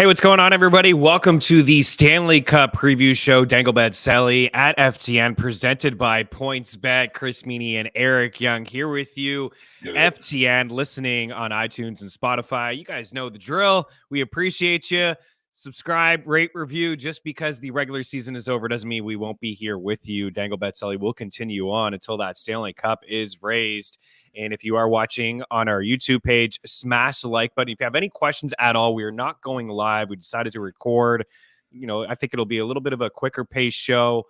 Hey, what's going on, everybody? Welcome to the Stanley Cup Preview Show, Dangle Bet Celly at FTN, presented by PointsBet. Chris Meaney and Eric Young here with you. FTN, listening on iTunes and Spotify. You guys know the drill. We appreciate you. Subscribe, rate, review. Just because the regular season is over doesn't mean we won't be here with you. Dangle Bet Celly will continue on until that Stanley Cup is raised. And if you are watching on our YouTube page, smash the like button. If you have any questions at all, we are not going live. We decided to record. I think it'll be a little bit of a quicker pace show.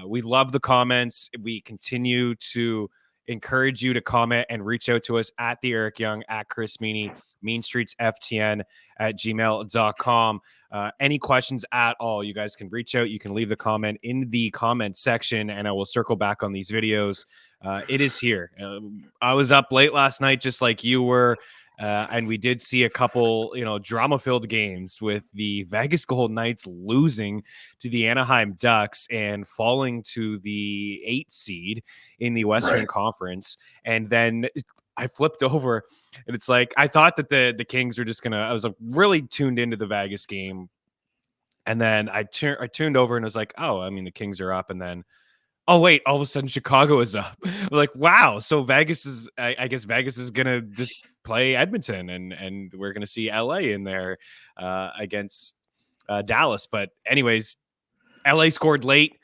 We love the comments. We continue to encourage you to comment and reach out to us at the Eric Young, at Chris Meaney, Mean Streets FTN at gmail.com. Any questions at all, you guys can reach out. You can leave the comment in the comment section, and I will circle back on these videos. It is here. I was up late last night, just like you were, and we did see a couple, drama-filled games with the Vegas Golden Knights losing to the Anaheim Ducks and falling to the 8th seed in the Western Conference. And then I flipped over, and it's like I thought that the Kings were just gonna. I was really tuned into the Vegas game, and then I tuned over and was like, oh, I mean, the Kings are up, and then, oh wait, all of a sudden Chicago is up. I'm like, wow. So Vegas is, I guess Vegas is gonna just play Edmonton, and we're gonna see LA in there against Dallas. But anyways, LA scored late,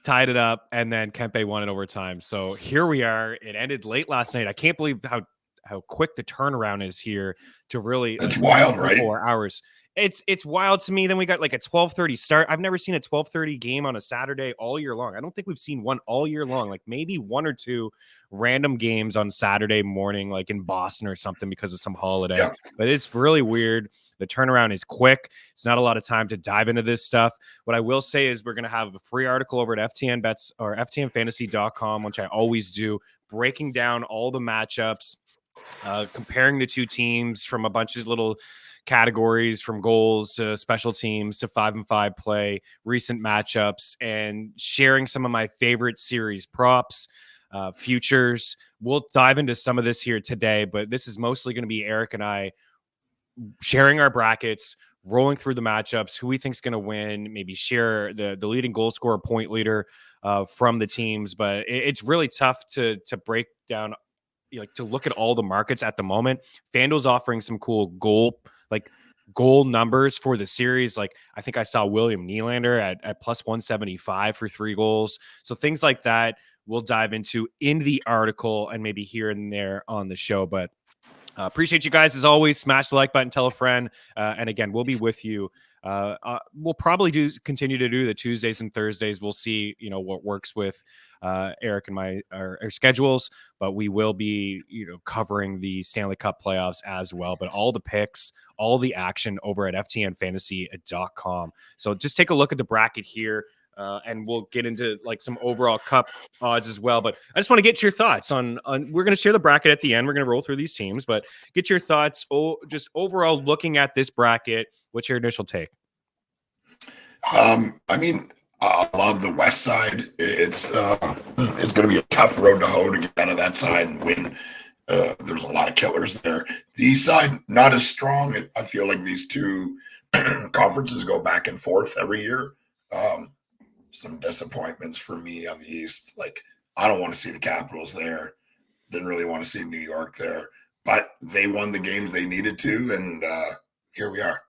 tied it up, and then Kempe won in overtime. So here we are. It ended late last night. I can't believe how quick the turnaround is here to really. It's wild, right? 4 hours. It's wild to me. Then we got like a 12:30 start. I've never seen a 12:30 game on a Saturday all year long. I don't think we've seen one all year long. Like maybe one or two random games on Saturday morning, like in Boston or something because of some holiday. Yeah. But it's really weird. The turnaround is quick. It's not a lot of time to dive into this stuff. What I will say is we're going to have a free article over at FTN Bets or FTNFantasy.com, which I always do, breaking down all the matchups, comparing the two teams from a bunch of little categories, from goals to special teams to 5-and-5 play, recent matchups, and sharing some of my favorite series props, futures. We'll dive into some of this here today, but this is mostly going to be Eric and I sharing our brackets, rolling through the matchups, who we think is going to win, maybe share the leading goal scorer, point leader from the teams. But it's really tough to break down, to look at all the markets at the moment. FanDuel's offering some cool goal numbers for the series. Like I think I saw William Nylander at plus 175 for 3 goals. So things like that we'll dive into in the article and maybe here and there on the show. But appreciate you guys as always. Smash the like button, tell a friend. And again, we'll be with you. We'll probably continue to do the Tuesdays and Thursdays. We'll see, what works with Eric and our schedules, but we will be, covering the Stanley Cup playoffs as well. But all the picks, all the action over at FTNFantasy.com. So just take a look at the bracket here. And we'll get into some overall cup odds as well. But I just want to get your thoughts on we're going to share the bracket at the end. We're going to roll through these teams, but get your thoughts just overall looking at this bracket. What's your initial take? I love the West side. It's going to be a tough road to hoe to get out of that side and win. There's a lot of killers there. The East side, not as strong. I feel like these two conferences go back and forth every year. Some disappointments for me on the East. I don't want to see the Capitals there. Didn't really want to see New York there. But they won the games they needed to, and here we are.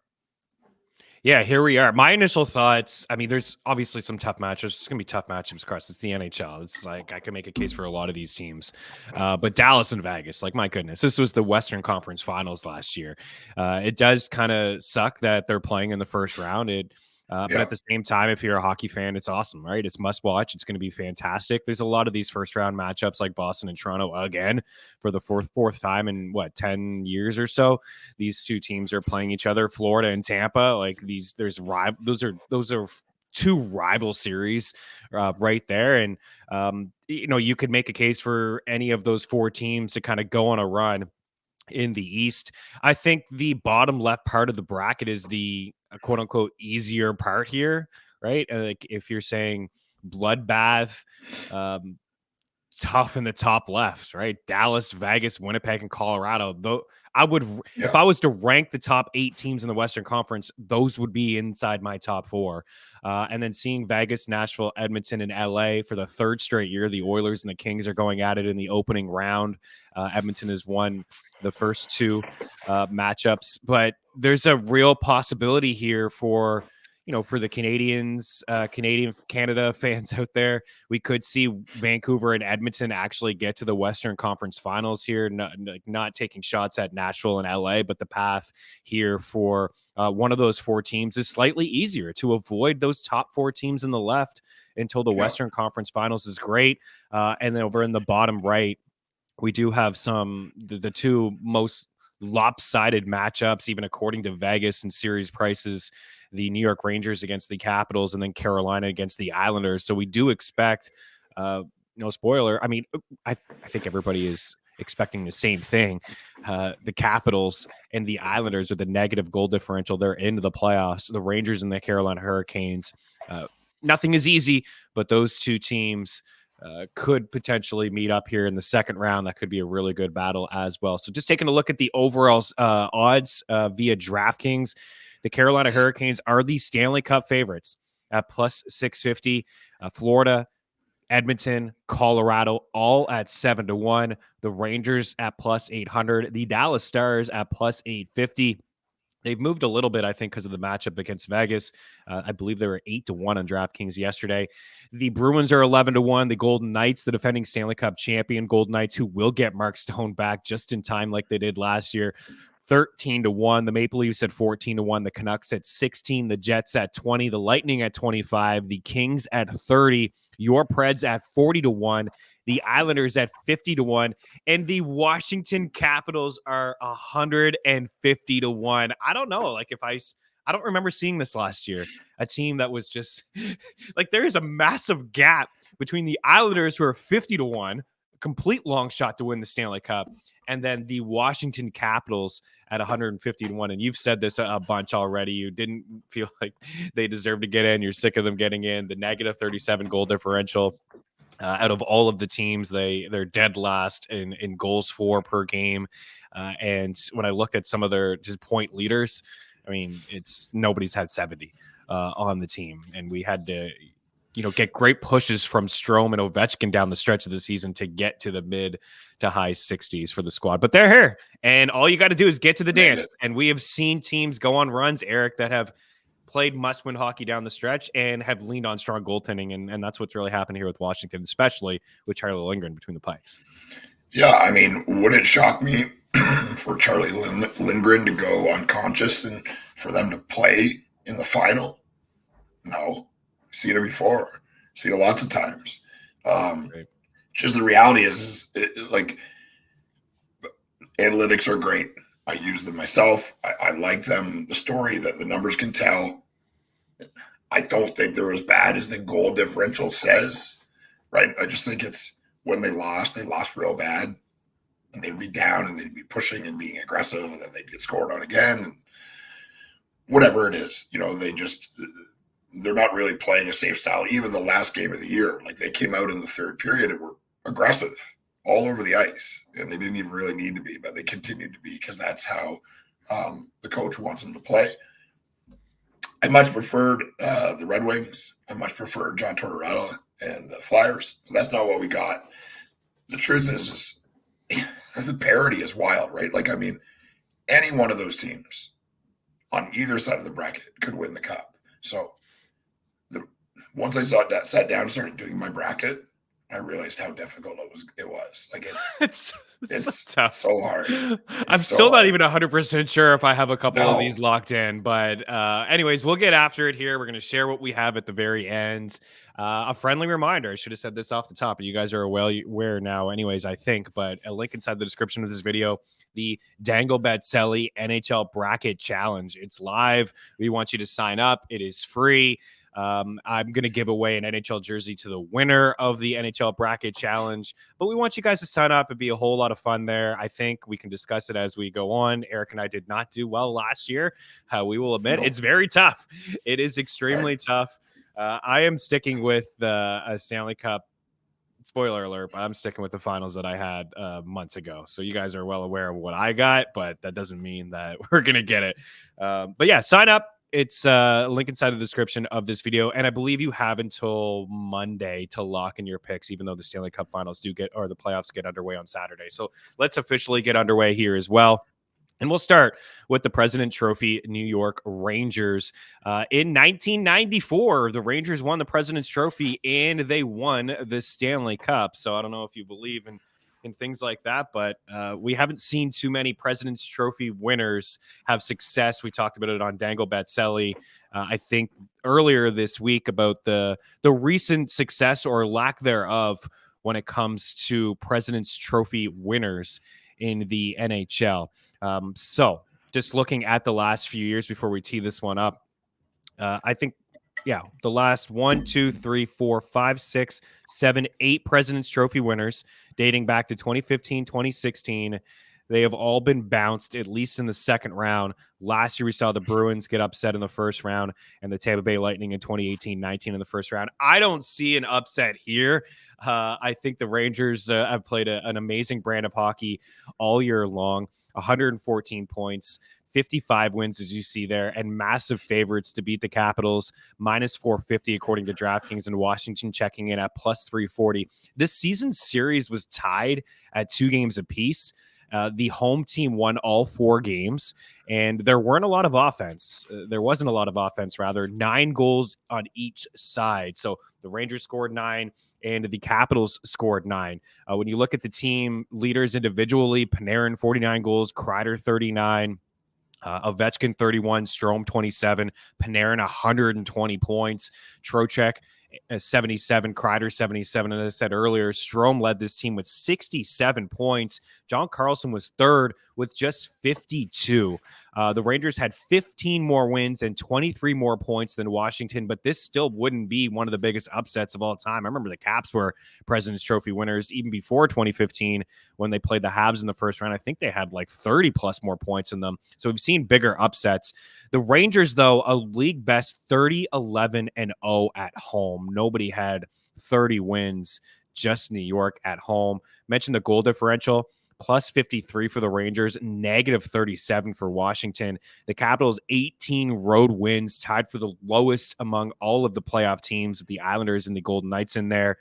Yeah, here we are. My initial thoughts, there's obviously some tough matchups. It's going to be tough matchups across. It's the NHL. It's I can make a case for a lot of these teams. But Dallas and Vegas, my goodness, this was the Western Conference Finals last year. It does kind of suck that they're playing in the first round. But at the same time, if you're a hockey fan, it's awesome, right? It's must watch. It's going to be fantastic. There's a lot of these first round matchups like Boston and Toronto again for the fourth time in 10 years or so. These two teams are playing each other. Florida and Tampa, those are two rival series right there. And you could make a case for any of those 4 teams to kind of go on a run in the East. I think the bottom left part of the bracket is the quote unquote easier part here, right? If you're saying bloodbath, tough in the top left, right? Dallas, Vegas, Winnipeg, and Colorado. Though I would, if I was to rank the top 8 teams in the Western Conference, those would be inside my top 4. And then seeing Vegas, Nashville, Edmonton, and LA for the 3rd straight year, the Oilers and the Kings are going at it in the opening round. Edmonton has won the first 2 matchups, but there's a real possibility here for, for the Canada fans out there. We could see Vancouver and Edmonton actually get to the Western Conference Finals here, not taking shots at Nashville and LA, but the path here for one of those 4 teams is slightly easier to avoid those top 4 teams in the left until the Western Conference Finals is great. And then over in the bottom right, we do have the 2 most lopsided matchups, even according to Vegas and series prices, the New York Rangers against the Capitals, and then Carolina against the Islanders. So we do expect, no spoiler. I mean, I think everybody is expecting the same thing. The Capitals and the Islanders with the negative goal differential, they're into the playoffs. The Rangers and the Carolina Hurricanes, nothing is easy, but those 2 teams could potentially meet up here in the second round. That could be a really good battle as well. So just taking a look at the overall odds via DraftKings, the Carolina Hurricanes are the Stanley Cup favorites at plus 650. Florida, Edmonton, Colorado, all at 7-1. The Rangers at plus 800. The Dallas Stars at plus 850. They've moved a little bit, I think, because of the matchup against Vegas. I believe they were 8-1 on DraftKings yesterday. The Bruins are 11-1. The Golden Knights, the defending Stanley Cup champion Golden Knights, who will get Mark Stone back just in time like they did last year, 13-1. The Maple Leafs at 14-1. The Canucks at 16. The Jets at 20. The Lightning at 25. The Kings at 30. Your Preds at 40-1. The Islanders at 50-1. And the Washington Capitals are 150-1. I don't know. Like, I don't remember seeing this last year. A team that was just like, there is a massive gap between the Islanders, who are 50-1, a complete long shot to win the Stanley Cup, and then the Washington Capitals at 150-1. And you've said this a bunch already. You didn't feel like they deserve to get in. You're sick of them getting in. The negative 37 goal differential. Out of all of the teams, they're dead last in goals for per game. And when I looked at some of their just point leaders, I mean, nobody's had 70 on the team. And we had to, get great pushes from Strome and Ovechkin down the stretch of the season to get to the mid to high 60s for the squad. But they're here. And all you got to do is get to the dance. And we have seen teams go on runs, Eric, that have played must-win hockey down the stretch and have leaned on strong goaltending, and that's what's really happened here with Washington, especially with Charlie Lindgren between the pipes. Yeah, I mean, would it shock me for Charlie Lindgren to go unconscious and for them to play in the final? No. I've seen it before. Seen it lots of times. Right. Just the reality is like, analytics are great. I use them myself. I like them. The story that the numbers can tell. I don't think they're as bad as the goal differential says, right? I just think it's when they lost real bad, and they'd be down and they'd be pushing and being aggressive, and then they'd get scored on again. And whatever it is, they're not really playing a safe style. Even the last game of the year, like, they came out in the 3rd period and were aggressive all over the ice, and they didn't even really need to be, but they continued to be because that's how the coach wants them to play. I much preferred the Red Wings. I much preferred John Tortorella and the Flyers. So that's not what we got. The truth is the parity is wild, right? Like, I mean, any one of those teams on either side of the bracket could win the cup. So once I sat down and started doing my bracket, I realized how difficult it was. Like, it's so tough. So hard. I'm still not even 100% sure if I have a couple of these locked in, but anyways, we'll get after it here. We're going to share what we have at the very end. A friendly reminder, I should have said this off the top, but you guys are aware now anyways, I think, but a link inside the description of this video, the Dangle Bet Celly NHL Bracket Challenge. It's live. We want you to sign up. It is free. I'm going to give away an NHL jersey to the winner of the NHL Bracket Challenge, but we want you guys to sign up. It'd be a whole lot of fun there. I think we can discuss it as we go on. Eric and I did not do well last year. We will admit it's very tough. It is extremely tough. I am sticking with a Stanley Cup spoiler alert, but I'm sticking with the finals that I had months ago. So you guys are well aware of what I got, but that doesn't mean that we're going to get it. But yeah, sign up. It's link inside the description of this video. And I believe you have until Monday to lock in your picks, even though the Stanley Cup finals the playoffs get underway on Saturday. So let's officially get underway here as well. And we'll start with the President Trophy New York Rangers. In 1994, the Rangers won the President's Trophy and they won the Stanley Cup. So I don't know if you believe in things like that, but we haven't seen too many President's Trophy winners have success. We talked about it on Dangle Bet Celly, I think earlier this week, about the recent success or lack thereof when it comes to President's Trophy winners in the NHL. So just looking at the last few years before we tee this one up, I think, the last 1, 2, 3, 4, 5, 6, 7, 8 President's Trophy winners dating back to 2015, 2016. They have all been bounced, at least in the second round. Last year, we saw the Bruins get upset in the first round and the Tampa Bay Lightning in 2018-19 in the first round. I don't see an upset here. I think the Rangers have played an amazing brand of hockey all year long. 114 points, 55 wins, as you see there, and massive favorites to beat the Capitals, minus 450 according to DraftKings, and Washington checking in at plus 340. This season's series was tied at 2 games apiece. The home team won all 4 games, and there wasn't a lot of offense. 9 goals on each side. So the Rangers scored 9, and the Capitals scored 9. When you look at the team leaders individually, Panarin 49 goals, Kreider 39, Ovechkin 31, Strome 27, Panarin 120 points, Trocheck 77, Kreider 77. And as I said earlier, Strome led this team with 67 points. John Carlson was third with just 52. The Rangers had 15 more wins and 23 more points than Washington, but this still wouldn't be one of the biggest upsets of all time. I remember the Caps were President's Trophy winners even before 2015 when they played the Habs in the first round. I think they had like 30 plus more points in them. So we've seen bigger upsets. The Rangers, though, a league best 30, 11, and 0 at home. Nobody had 30 wins, just New York at home. Mentioned the goal differential. Plus 53 for the Rangers, negative 37 for Washington. The Capitals, 18 road wins, tied for the lowest among all of the playoff teams, the Islanders and the Golden Knights in there.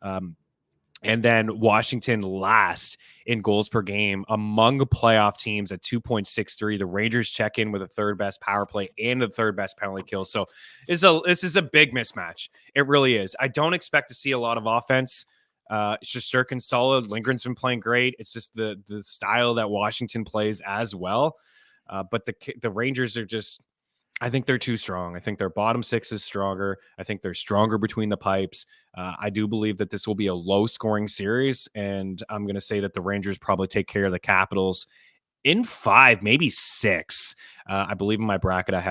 And then Washington last in goals per game among playoff teams at 2.63. The Rangers check in with the third best power play and the third best penalty kill. So this is a big mismatch. It really is. I don't expect to see a lot of offense. Shesterkin's solid. Lindgren's been playing great. It's just the style that Washington plays as well. But the Rangers are just, I think they're too strong. I think their bottom 6 is stronger. I think they're stronger between the pipes. I do believe that this will be a low scoring series. And I'm going to say that the Rangers probably take care of the Capitals in 5, maybe 6. I believe in my bracket, I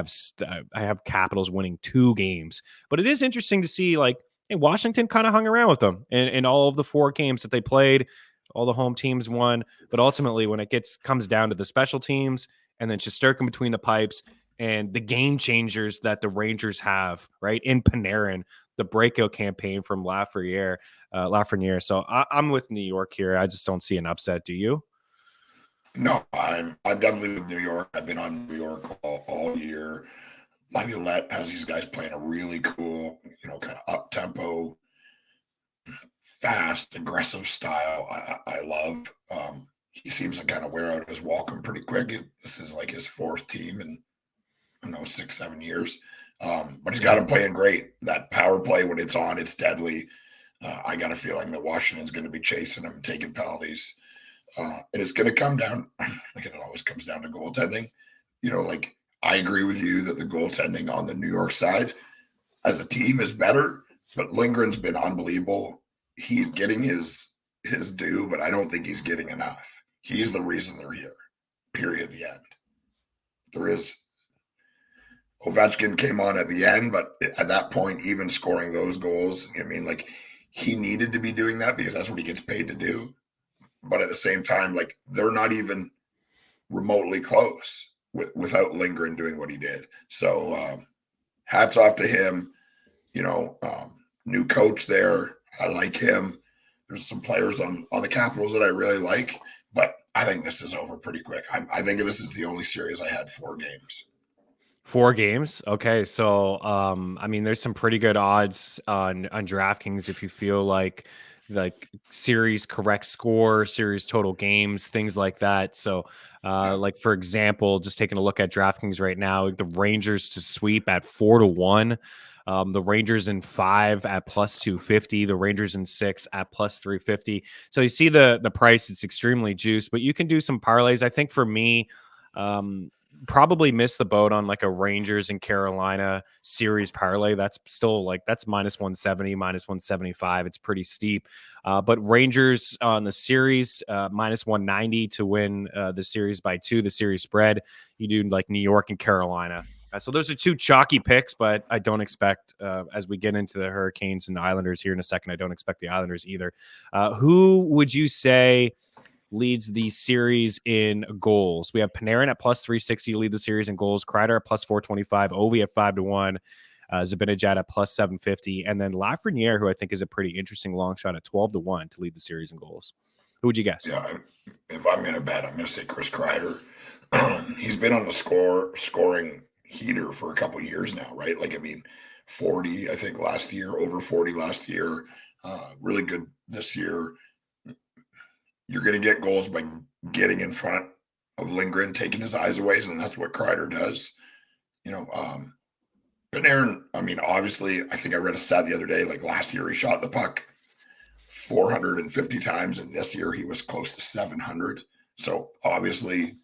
have Capitals winning 2 games, but it is interesting to see, like, hey, Washington kind of hung around with them in all of the 4 games that they played. All the home teams won, but ultimately when it comes down to the special teams and then Shesterkin between the pipes and the game changers that the Rangers have, right, in Panarin, the breakout campaign from Lafreniere. So I'm with New York here. I just don't see an upset. Do you? No, I'm definitely with New York. I've been on New York all year. Laviolette has these guys playing a really cool, kind of up-tempo, fast, aggressive style. I love. He seems to kind of wear out his welcome pretty quick. This is like his 4th team in, 6-7 years. But he's got him playing great. That power play, when it's on, it's deadly. I got a feeling that Washington's going to be chasing him, taking penalties. And it's going to come down, like it always comes down to goaltending. I agree with you that the goaltending on the New York side as a team is better, but Lindgren's been unbelievable. He's getting his due, but I don't think he's getting enough. He's the reason they're here, period, the end. There is Ovechkin came on at the end, but at that point, even scoring those goals, he needed to be doing that because that's what he gets paid to do. But at the same time, they're not even remotely close without Lindgren doing what he did. So hats off to him. New coach there. I like him. There's some players on the Capitals that I really like, but I think this is over pretty quick. I think this is the only series I had 4 games. 4 games. Okay. So, I mean, there's some pretty good odds on DraftKings if you feel like series correct score, series total games, things like that. So, like for example, just taking a look at DraftKings right now, the Rangers to sweep at 4-1. The Rangers in 5 at plus 250, the Rangers in 6 at plus 350. So you see the price, it's extremely juiced, but you can do some parlays. I think for me, probably miss the boat on like a Rangers and Carolina series parlay. That's still like that's minus 170, minus 175. It's pretty steep. But Rangers on the series, minus 190 to win the series by 2, the series spread. You do like New York and Carolina. So those are 2 chalky picks, but I don't expect, as we get into the Hurricanes and Islanders here in a second, I don't expect the Islanders either. Who would you say leads the series in goals? We have Panarin at plus 360 to lead the series in goals, Kreider at plus 425, Ovi at 5-1, Zibanejad at plus 750, and then Lafreniere, who I think is a pretty interesting long shot at 12-1 to lead the series in goals. Who would you guess? Yeah, if I'm going to bet, I'm going to say Chris Kreider. He's been on the scoring heater for a couple of years now, right? Like, I mean, 40, I think last year, over 40 last year, really good this year. You're going to get goals by getting in front of Lindgren, taking his eyes away, and that's what Kreider does. You know, Panarin, I mean, obviously, I think I read a stat the other day, like last year he shot the puck 450 times, and this year he was close to 700. So obviously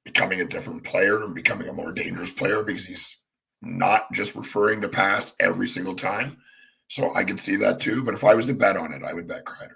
becoming a different player and becoming a more dangerous player because he's not just referring to pass every single time. So I could see that too. But if I was to bet on it, I would bet Kreider.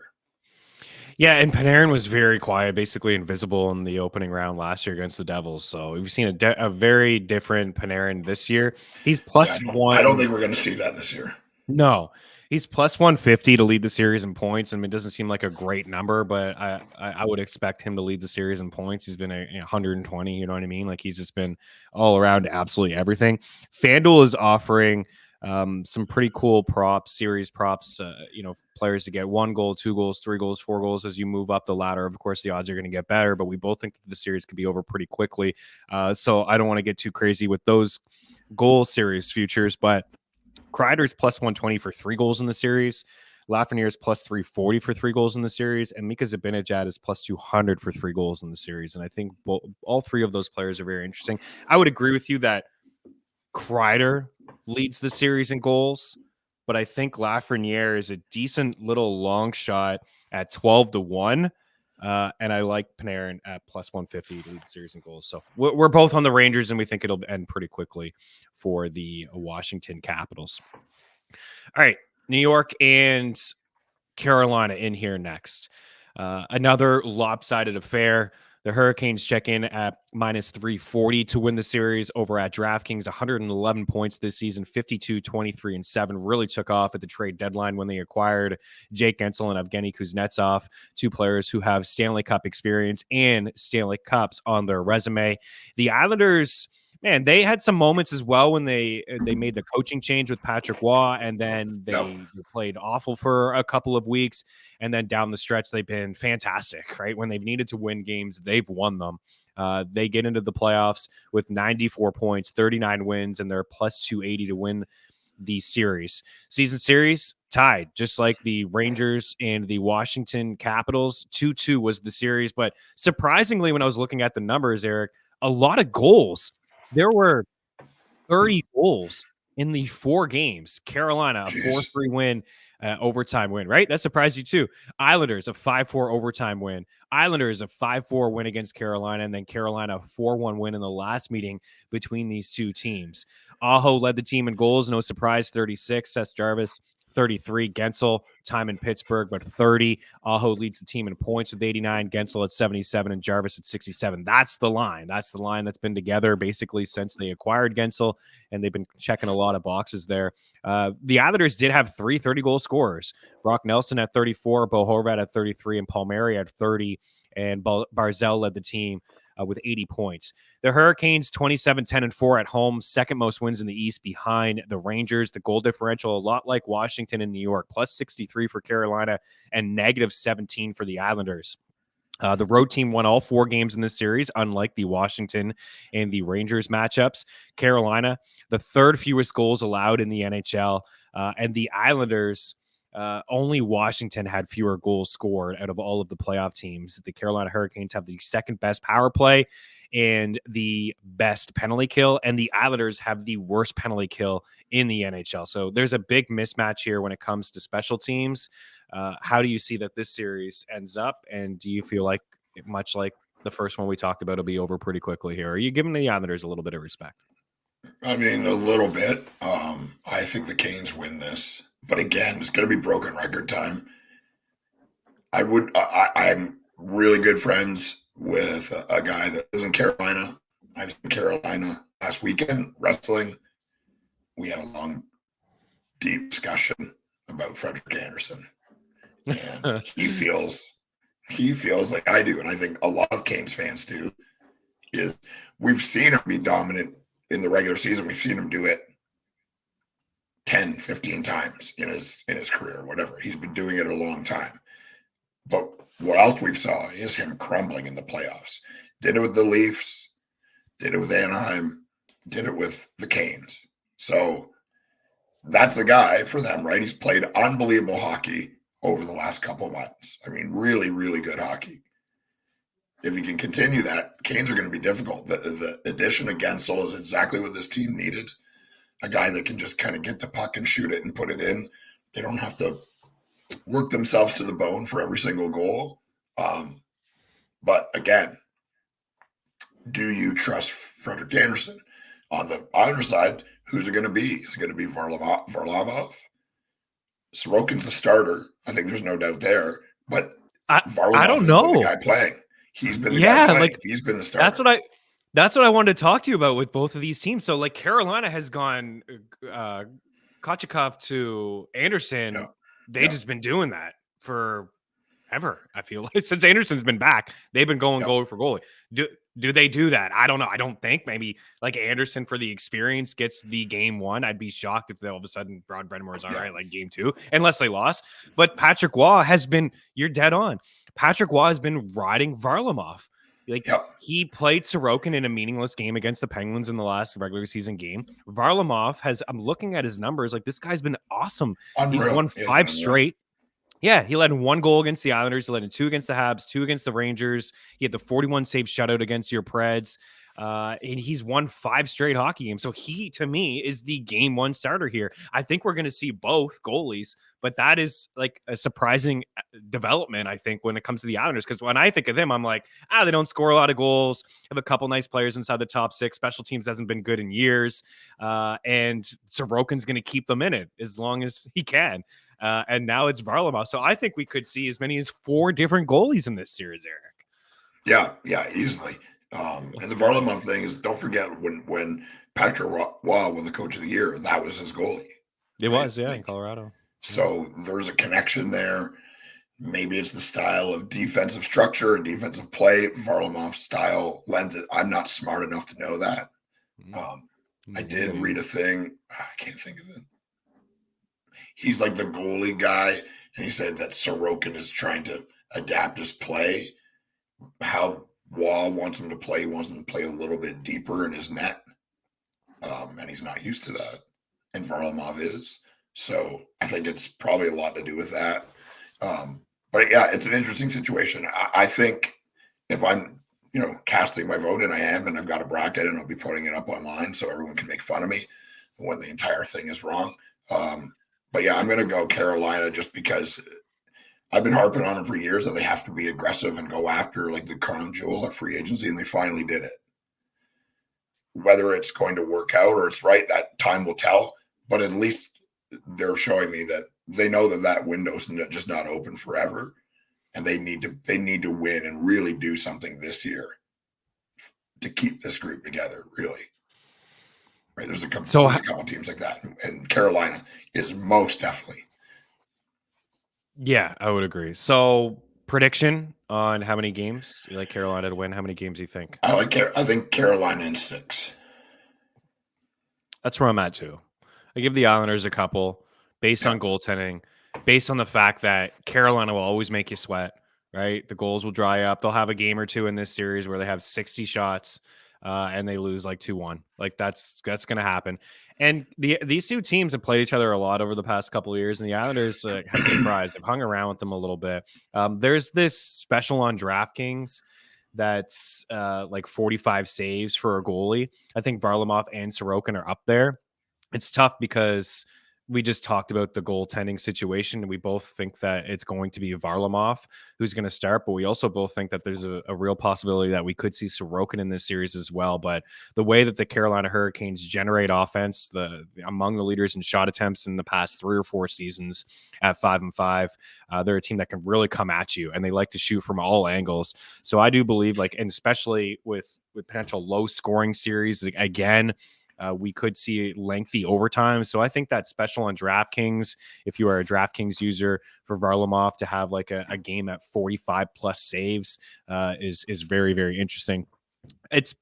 Yeah, and Panarin was very quiet, basically invisible in the opening round last year against the Devils. So we've seen a very different Panarin this year. He's plus one. I don't think we're going to see that this year. No, he's plus 150 to lead the series in points. I mean, it doesn't seem like a great number, but I would expect him to lead the series in points. He's been 120, you know what I mean? Like he's just been all around absolutely everything. FanDuel is offering some pretty cool series props, players to get 1 goal, 2 goals, 3 goals, 4 goals as you move up the ladder. Of course, the odds are going to get better, but we both think that the series could be over pretty quickly. So I don't want to get too crazy with those goal series futures, but Kreider's plus 120 for 3 goals in the series. Lafreniere's plus 340 for 3 goals in the series, and Mika Zibanejad is plus 200 for 3 goals in the series. And I think all 3 of those players are very interesting. I would agree with you that Kreider leads the series in goals, but I think Lafreniere is a decent little long shot at 12-1. And I like Panarin at plus 150 to lead the series in goals. So we're both on the Rangers, and we think it'll end pretty quickly for the Washington Capitals. All right, New York and Carolina in here next. Another lopsided affair. The Hurricanes check in at minus 340 to win the series over at DraftKings. 111 points this season, 52, 23, and 7. Really took off at the trade deadline when they acquired Jake Guentzel and Evgeny Kuznetsov, 2 players who have Stanley Cup experience and Stanley Cups on their resume. The Islanders, man, they had some moments as well when they made the coaching change with Patrick Waugh, and then they played awful for a couple of weeks, and then down the stretch they've been fantastic, right? When they've needed to win games, they've won them. They get into the playoffs with 94 points, 39 wins, and they're plus 280 to win the series. Season series tied, just like the Rangers and the Washington Capitals. 2-2 was the series, but surprisingly, when I was looking at the numbers, Eric, a lot of goals. There were 30 goals in the 4 games. Carolina, a 4-3 win, overtime win, right? That surprised you too. Islanders, a 5-4 overtime win. Islanders, a 5-4 win against Carolina, and then Carolina, a 4-1 win in the last meeting between these 2 teams. Aho led the team in goals, no surprise, 36. Seth Jarvis, 33. Guentzel, time in Pittsburgh, but 30. Aho leads the team in points with 89. Guentzel at 77 and Jarvis at 67. That's the line. That's the line that's been together basically since they acquired Guentzel, and they've been checking a lot of boxes there. The Islanders did have 3 30-goal scorers. Brock Nelson at 34, Bo Horvat at 33, and Palmieri at 30. And Barzell led the team with 80 points. The Hurricanes 27-10-4 at home, second most wins in the East behind the Rangers. The goal differential, a lot like Washington and New York, plus 63 for Carolina and negative 17 for the Islanders. The road team won all 4 games in this series, unlike the Washington and the Rangers matchups. Carolina, the third fewest goals allowed in the NHL, and the Islanders, only Washington had fewer goals scored out of all of the playoff teams. The Carolina Hurricanes have the second best power play and the best penalty kill, and the Islanders have the worst penalty kill in the NHL. So there's a big mismatch here when it comes to special teams. How do you see that this series ends up? And do you feel like, much like the first one we talked about, it'll be over pretty quickly here? Are you giving the Islanders a little bit of respect? I mean, a little bit. I think the Canes win this, but again, it's going to be broken record time. I'm really good friends with a guy that lives in Carolina. I was in Carolina last weekend wrestling. We had a long, deep discussion about Frederik Andersen. And he feels like I do, and I think a lot of Canes fans do, is we've seen him be dominant in the regular season. We've seen him do it 10, 15 times in his career, whatever. He's been doing it a long time. But what else we've saw is him crumbling in the playoffs. Did it with the Leafs, did it with Anaheim, did it with the Canes. So that's the guy for them, right? He's played unbelievable hockey over the last couple of months. I mean, really, really good hockey. If he can continue that, Canes are going to be difficult. The addition of Gensel is exactly what this team needed. A guy that can just kind of get the puck and shoot it and put it in. They don't have to work themselves to the bone for every single goal. But again, do you trust Frederik Andersen? On the other side, who's it going to be? Is it going to be Varlamov? Sorokin's the starter. I think there's no doubt there. But Varlamov I don't know. The guy playing. He's been the guy playing. He's been the starter. That's what I wanted to talk to you about with both of these teams. So, like, Carolina has gone Kochetkov to Andersen. Yeah. They've just been doing that for ever. I feel like since Anderson's been back, they've been going goalie for goalie. Do they do that? I don't know. I don't think maybe like Andersen for the experience gets the game one. I'd be shocked if they all of a sudden Rod Brennmore's all right, like game 2, unless they lost. But Patrick Waugh has been, you're dead on. Patrick Waugh has been riding Varlamov. Like he played Sorokin in a meaningless game against the Penguins in the last regular season game. Varlamov has, I'm looking at his numbers, like this guy's been awesome. Unreal. He's won 5 straight. Yeah, he led in 1 goal against the Islanders. He led in 2 against the Habs, 2 against the Rangers. He had the 41 save shutout against your Preds. And he's won 5 straight hockey games. So he, to me, is the game 1 starter here. I think we're going to see both goalies, but that is like a surprising development, I think, when it comes to the Islanders. Because when I think of them, I'm like, they don't score a lot of goals. Have a couple nice players inside the top 6. Special teams hasn't been good in years. And Sorokin's going to keep them in it as long as he can. And now it's Varlamov. So I think we could see as many as 4 different goalies in this series, Eric. Yeah, easily. And the Varlamov thing is, don't forget when Patrick Waugh won the Coach of the Year, that was his goalie. It was, in Colorado. So there's a connection there. Maybe it's the style of defensive structure and defensive play. Varlamov's style lends it. I'm not smart enough to know that. I did read a thing. I can't think of it. He's like the goalie guy, and he said that Sorokin is trying to adapt his play. How Waugh wants him to play, he wants him to play a little bit deeper in his net, and he's not used to that. And Varlamov is, so I think it's probably a lot to do with that. But yeah, it's an interesting situation. I think if I'm, casting my vote, and I am, and I've got a bracket, and I'll be putting it up online so everyone can make fun of me when the entire thing is wrong. But yeah, I'm going to go Carolina just because I've been harping on them for years that they have to be aggressive and go after like the crown jewel of free agency, and they finally did it. Whether it's going to work out or it's right, that time will tell. But at least they're showing me that they know that window's just not open forever, and they need to win and really do something this year to keep this group together, really. Right? There's a couple teams like that, and Carolina is most definitely. Yeah, I would agree. So prediction, on how many games you like Carolina to win? How many games do you think? I think Carolina in 6. That's where I'm at too. I give the Islanders a couple based on goaltending, based on the fact that Carolina will always make you sweat, right? The goals will dry up. They'll have a game or two in this series where they have 60 shots and they lose like 2-1. Like that's going to happen. And these two teams have played each other a lot over the past couple of years, and the Islanders have surprised. They've hung around with them a little bit. There's this special on DraftKings that's like 45 saves for a goalie. I think Varlamov and Sorokin are up there. It's tough because we just talked about the goaltending situation, and we both think that it's going to be Varlamov who's going to start, but we also both think that there's a real possibility that we could see Sorokin in this series as well. But the way that the Carolina Hurricanes generate offense, among the leaders in shot attempts in the past 3 or 4 seasons at 5-5, they're a team that can really come at you, and they like to shoot from all angles. So I do believe, and especially with potential low scoring series again, we could see lengthy overtime. So I think that special on DraftKings, if you are a DraftKings user, for Varlamov to have like a game at 45 plus saves is very, very interesting. It's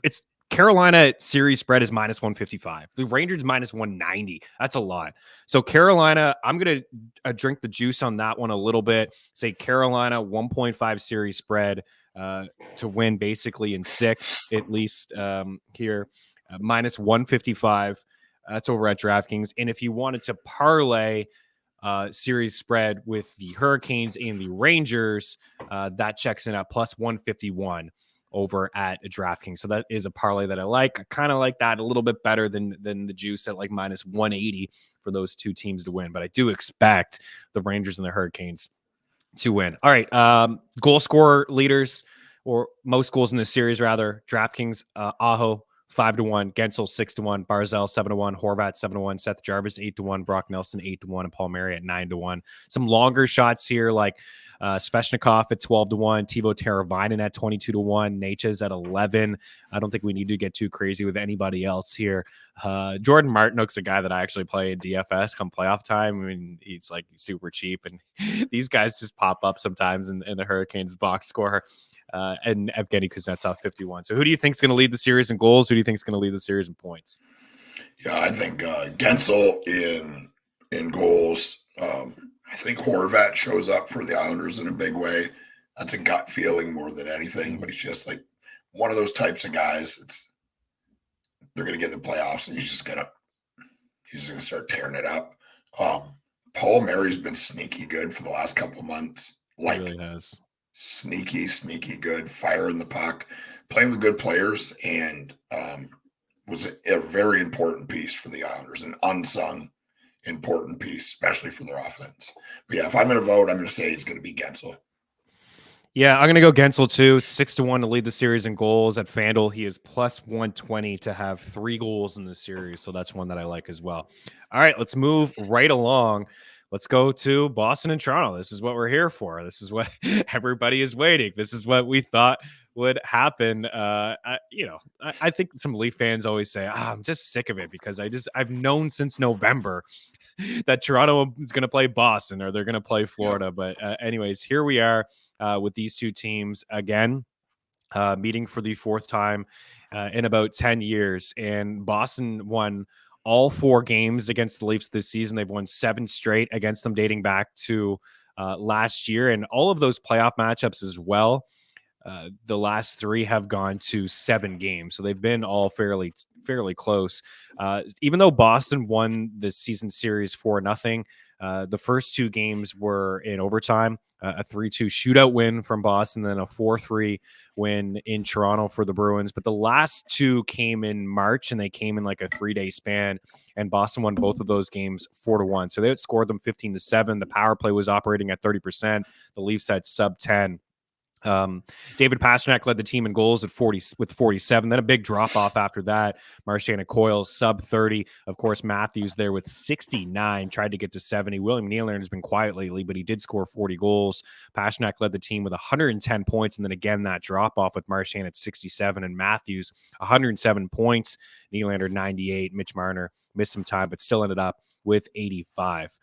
Carolina series spread is -155. The Rangers -190. That's a lot. So Carolina, I'm going to drink the juice on that one a little bit. Say Carolina 1.5 series spread to win basically in 6 at least here. -155. That's over at DraftKings. And if you wanted to parlay series spread with the Hurricanes and the Rangers, that checks in at +151 over at DraftKings. So that is a parlay that I like. I kind of like that a little bit better than the juice at like -180 for those two teams to win. But I do expect the Rangers and the Hurricanes to win. All right. Goal scorer leaders, or most goals in this series, rather. DraftKings, Aho 5-1, Gensel 6-1, Barzal 7-1, Horvat 7-1, Seth Jarvis 8-1, Brock Nelson 8-1, and Paul Mary at 9-1. Some longer shots here, like Svechnikov at 12-1, Teuvo Teravainen at 22-1, Natchez at 11. I don't think we need to get too crazy with anybody else here. Jordan Martinook's a guy that I actually play in DFS come playoff time. I mean, he's like super cheap, and these guys just pop up sometimes in the Hurricanes box score. And Evgeny Kuznetsov 51. So who do you think is going to lead the series in goals? Who do you think is going to lead the series in points? Yeah, I think Gensel in goals. I think Horvat shows up for the Islanders in a big way. That's a gut feeling more than anything, but he's just like one of those types of guys. They're going to get the playoffs, and he's just going to start tearing it up. Paul Mary's been sneaky good for the last couple of months. Like, he really has. Sneaky good, firing the puck, playing with good players, and was a very important piece for the Islanders, an unsung important piece, especially for their offense. But yeah, if I'm going to vote, I'm going to say it's going to be Gensel. Yeah, I'm going to go Gensel too. 6-1 to lead the series in goals at FanDuel. He is +120 to have 3 goals in the series, so that's one that I like as well. All right, let's move right along. Let's go to Boston and Toronto. This is what we're here for. This is what everybody is waiting. This is what we thought would happen. I think some Leaf fans always say, I'm just sick of it because I've known since November that Toronto is going to play Boston or they're going to play Florida. But anyways, here we are with these two teams again, meeting for the 4th time in about 10 years. And Boston won all 4 games against the Leafs this season. They've won 7 straight against them dating back to last year. And all of those playoff matchups as well, the last 3 have gone to 7 games. So they've been all fairly close. Even though Boston won the season series 4-0, the first 2 games were in overtime, a 3-2 shootout win from Boston, then a 4-3 win in Toronto for the Bruins. But the last 2 came in March, and they came in like a 3-day span, and Boston won both of those games 4-1. So they outscored them 15-7. The power play was operating at 30%. The Leafs had sub 10. David Pastrnak led the team in goals at 47. Then a big drop off after that. Marchand and Coyle sub 30. Of course, Matthews there with 69, tried to get to 70. William Nylander has been quiet lately, but he did score 40 goals. Pastrnak led the team with 110 points, and then again that drop off with Marchand at 67 and Matthews 107 points. Nylander 98. Mitch Marner missed some time, but still ended up with 85.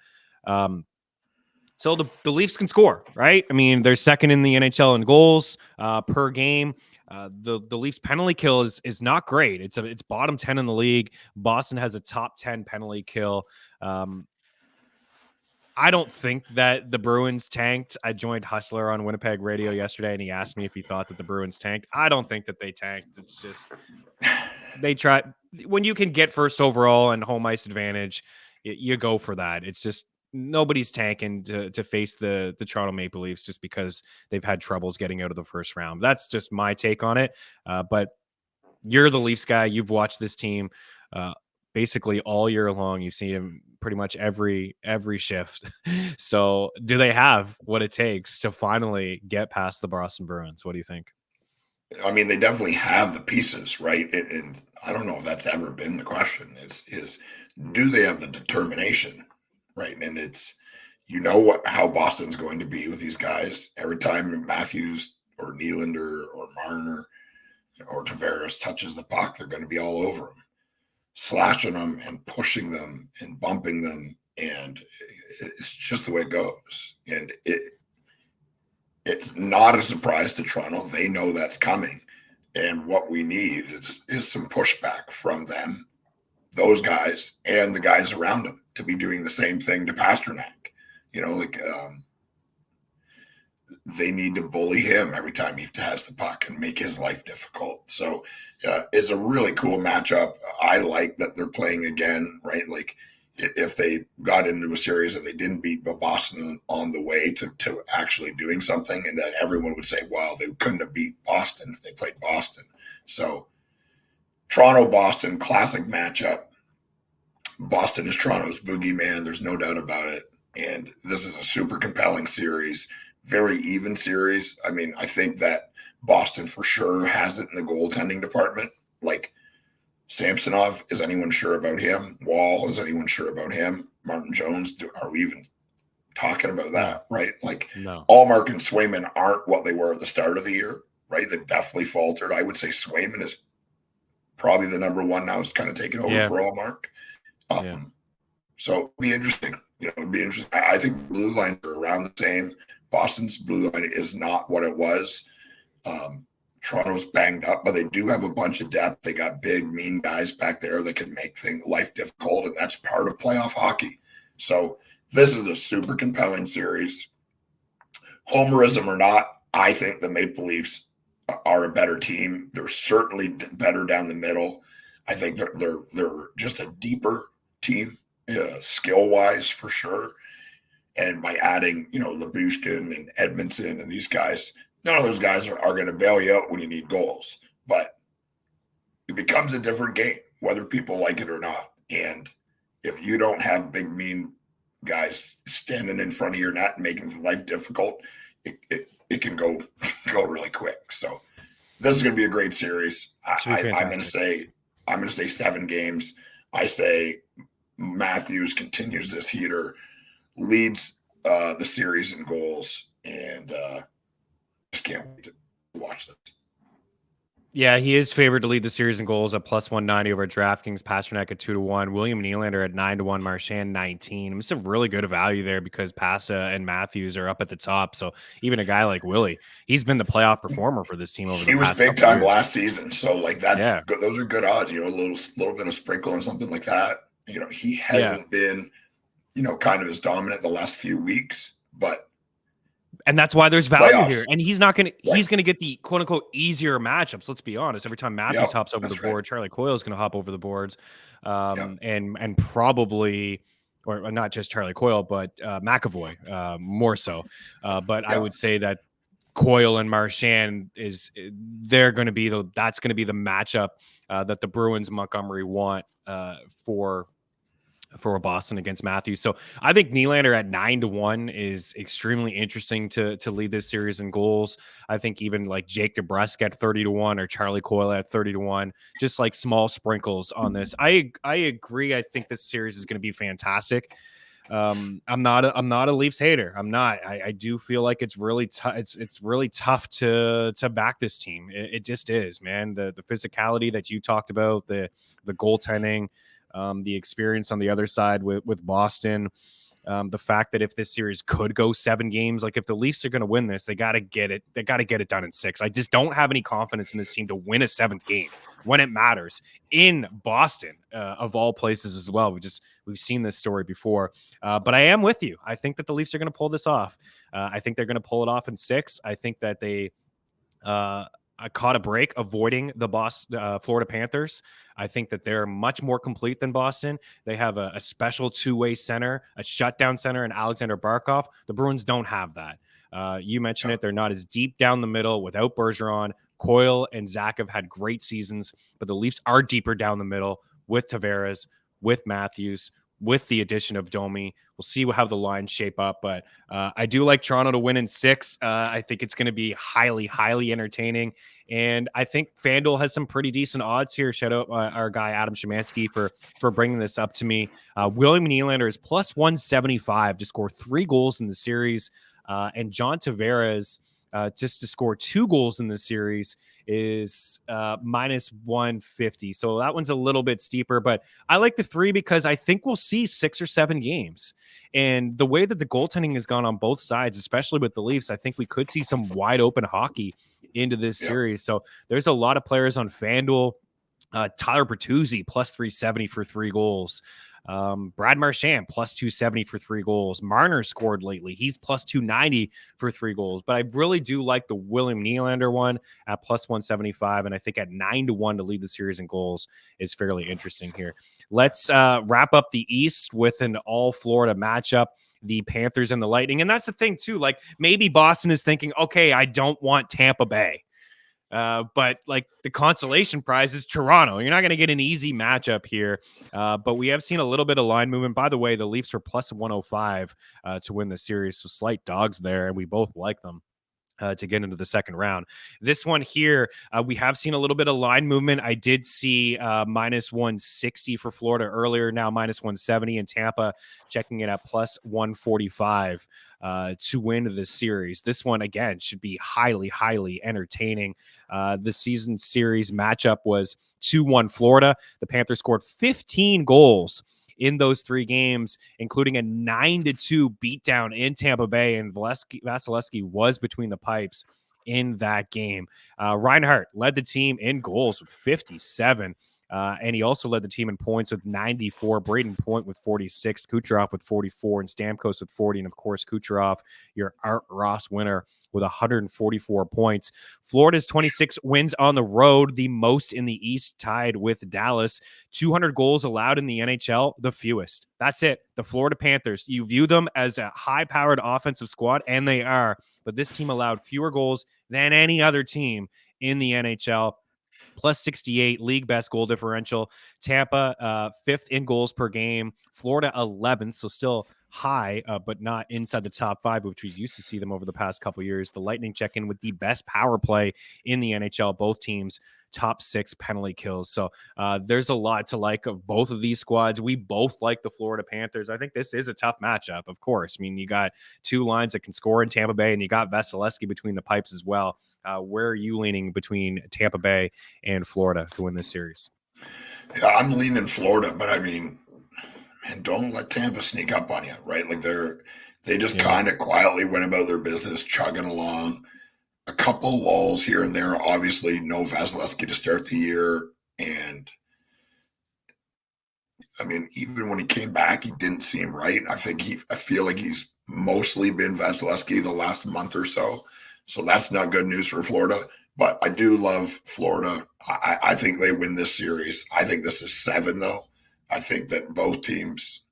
So the Leafs can score, right? I mean, they're second in the NHL in goals per game. The Leafs penalty kill is not great. It's bottom 10 in the league. Boston has a top 10 penalty kill. I don't think that the Bruins tanked. I joined Hustler on Winnipeg Radio yesterday, and he asked me if he thought that the Bruins tanked. I don't think that they tanked. It's just they try when you can get first overall and home ice advantage, you go for that. It's just nobody's tanking to face the Toronto Maple Leafs just because they've had troubles getting out of the first round. That's just my take on it. But you're the Leafs guy. You've watched this team basically all year long. You've seen him pretty much every shift. So do they have what it takes to finally get past the Boston Bruins? What do you think? I mean, they definitely have the pieces, right? And I don't know if that's ever been the question. Is do they have the determination, right? And it's how Boston's going to be with these guys. Every time Matthews or Nylander or Marner or Tavares touches the puck, they're going to be all over him, slashing them and pushing them and bumping them. And it's just the way it goes. And it's not a surprise to Toronto. They know that's coming. And what we need is some pushback from them, those guys, and the guys around them to be doing the same thing to Pasternak. They need to bully him every time he has the puck and make his life difficult. So it's a really cool matchup. I like that they're playing again, right? Like if they got into a series and they didn't beat Boston on the way to actually doing something, and then everyone would say, well, they couldn't have beat Boston if they played Boston. So Toronto-Boston, classic matchup. Boston is Toronto's boogeyman. There's no doubt about it. And this is a super compelling series, very even series. I mean, I think that Boston for sure has it in the goaltending department. Like Samsonov, is anyone sure about him? Wall, is anyone sure about him? Martin Jones, are we even talking about that, right? Like No. Allmark and Swayman aren't what they were at the start of the year, right? They definitely faltered. I would say Swayman is probably the number one now. It's kind of taken over for Allmark. So it'll be interesting. It'll be interesting. I think blue lines are around the same. Boston's blue line is not what it was. Toronto's banged up, but they do have a bunch of depth. They got big, mean guys back there that can make life difficult, and that's part of playoff hockey. So this is a super compelling series. Homerism or not, I think the Maple Leafs are a better team. They're certainly better down the middle. I think they're just a deeper team, skill-wise for sure. And by adding, Lyubushkin and Edmondson and these guys, none of those guys are going to bail you out when you need goals. But it becomes a different game, whether people like it or not. And if you don't have big, mean guys standing in front of your net and making life difficult, it can go really quick. So this is going to be a great series. I'm going to say 7 games. I say Matthews continues this heater, leads the series in goals, and just can't wait to watch this. Yeah, he is favored to lead the series in goals at +190 over DraftKings. Pasternak at 2-1. William Nylander at 9-1. Marchand 19. It's a really good value there because Pasta and Matthews are up at the top. So even a guy like Willie, he's been the playoff performer for this team over the past He was big time years. last season. So that's good. Those are good odds. A little bit of sprinkle and something like that. He hasn't been, kind of as dominant the last few weeks, but. And that's why there's value Playoffs. here. And he's not going to, he's going to get the quote unquote easier matchups. Let's be honest. Every time Matthews hops over the board, Charlie Coyle is going to hop over the boards. And probably, or not just Charlie Coyle, but McAvoy more so. But I would say that Coyle and Marchand that's going to be the matchup that the Bruins Montgomery want for Boston against Matthews. So I think Nylander at 9-1 is extremely interesting to lead this series in goals. I think even like Jake DeBrusk at 30-1 or Charlie Coyle at 30-1, just like small sprinkles on this. I agree. I think this series is going to be fantastic. I'm not a Leafs hater. I'm not. I do feel like it's really tough. It's really tough to back this team. It just is, man. The physicality that you talked about, the goaltending, the experience on the other side with Boston. The fact that if this series could go 7 games, like if the Leafs are going to win this, they got to get it. They got to get it done in 6. I just don't have any confidence in this team to win a 7th game when it matters in Boston, of all places as well. We've seen this story before, but I am with you. I think that the Leafs are going to pull this off. I think they're going to pull it off in 6. I think that they caught a break avoiding the Florida Panthers. I think that they're much more complete than Boston. They have a special two-way center, a shutdown center, and Alexander Barkov. The Bruins don't have that. You mentioned it. They're not as deep down the middle without Bergeron. Coyle and Zach have had great seasons, but the Leafs are deeper down the middle with Tavares, with Matthews, with the addition of Domi. We'll see how the lines shape up, but I do like Toronto to win in 6. I think it's going to be highly, highly entertaining, and I think FanDuel has some pretty decent odds here. Shout out our guy Adam Szymanski for bringing this up to me. William Nylander is plus 175 to score 3 goals in the series, and John Tavares just to score 2 goals in the series is minus 150. So that one's a little bit steeper, but I like the 3 because I think we'll see 6 or 7 games. And the way that the goaltending has gone on both sides, especially with the Leafs, I think we could see some wide open hockey into this series. So there's a lot of players on FanDuel. Tyler Bertuzzi plus 370 for 3 goals. Brad Marchand plus 270 for 3 goals. Marner scored lately. He's plus 290 for 3 goals. But I really do like the William Nylander one at plus 175. And I think at 9-1 to lead the series in goals is fairly interesting here. Let's wrap up the East with an all Florida matchup. The Panthers and the Lightning. And that's the thing too. Like maybe Boston is thinking, okay, I don't want Tampa Bay. But like the consolation prize is Toronto. You're not going to get an easy matchup here. But we have seen a little bit of line movement. By the way, the Leafs are plus 105 to win the series. So slight dogs there, and we both like them to get into the second round. This one here, we have seen a little bit of line movement. I did see minus 160 for Florida earlier, now minus 170 in Tampa, checking it at plus 145 to win the series. This one, again, should be highly, highly entertaining. The season series matchup was 2-1 Florida. The Panthers scored 15 goals in those 3 games, including a 9-2 beatdown in Tampa Bay, and Vasilevsky was between the pipes in that game. Reinhart led the team in goals with 57, and he also led the team in points with 94. Braden Point with 46, Kucherov with 44, and Stamkos with 40, and of course Kucherov, your Art Ross winner, with 144 points. Florida's 26 wins on the road, the most in the East, tied with Dallas. 200 goals allowed in the NHL, the fewest. That's it. The Florida Panthers, you view them as a high-powered offensive squad, and they are, but this team allowed fewer goals than any other team in the NHL. Plus 68, league best goal differential. Tampa, 5th in goals per game. Florida, 11th, so still high, but not inside the top 5, which we used to see them over the past couple years. The Lightning check in with the best power play in the NHL. Both teams top 6 penalty kills. So there's a lot to like of both of these squads. We both like the Florida Panthers. I think this is a tough matchup, of course. I mean, you got 2 lines that can score in Tampa Bay, and you got Vasilevsky between the pipes as well. Where are you leaning between Tampa Bay and Florida to win this series? Yeah, I'm leaning Florida, but I mean, man, don't let Tampa sneak up on you, right? Like they just kind of quietly went about their business, chugging along. A couple lulls here and there. Obviously, no Vasilevsky to start the year, and I mean, even when he came back, he didn't seem right. I feel like he's mostly been Vasilevsky the last month or so. So that's not good news for Florida. But I do love Florida. I think they win this series. I think this is 7, though. I think that both teams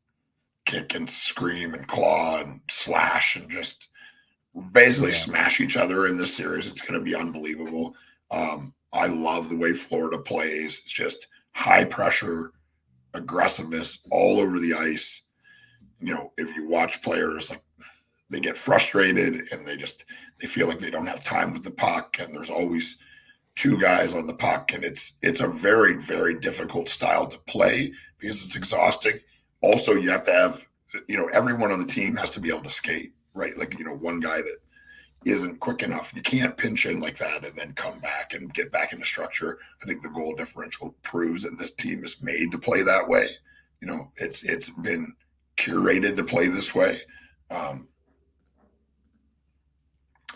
kick and scream and claw and slash and just basically smash each other in this series. It's going to be unbelievable. I love the way Florida plays. It's just high pressure, aggressiveness all over the ice. You know, if you watch players, like, they get frustrated and they feel like they don't have time with the puck, and there's always 2 guys on the puck, and it's a very, very difficult style to play because it's exhausting. Also, you have to have, everyone on the team has to be able to skate, right? Like, one guy that isn't quick enough, you can't pinch in like that and then come back and get back into structure. I think the goal differential proves that this team is made to play that way. It's been curated to play this way.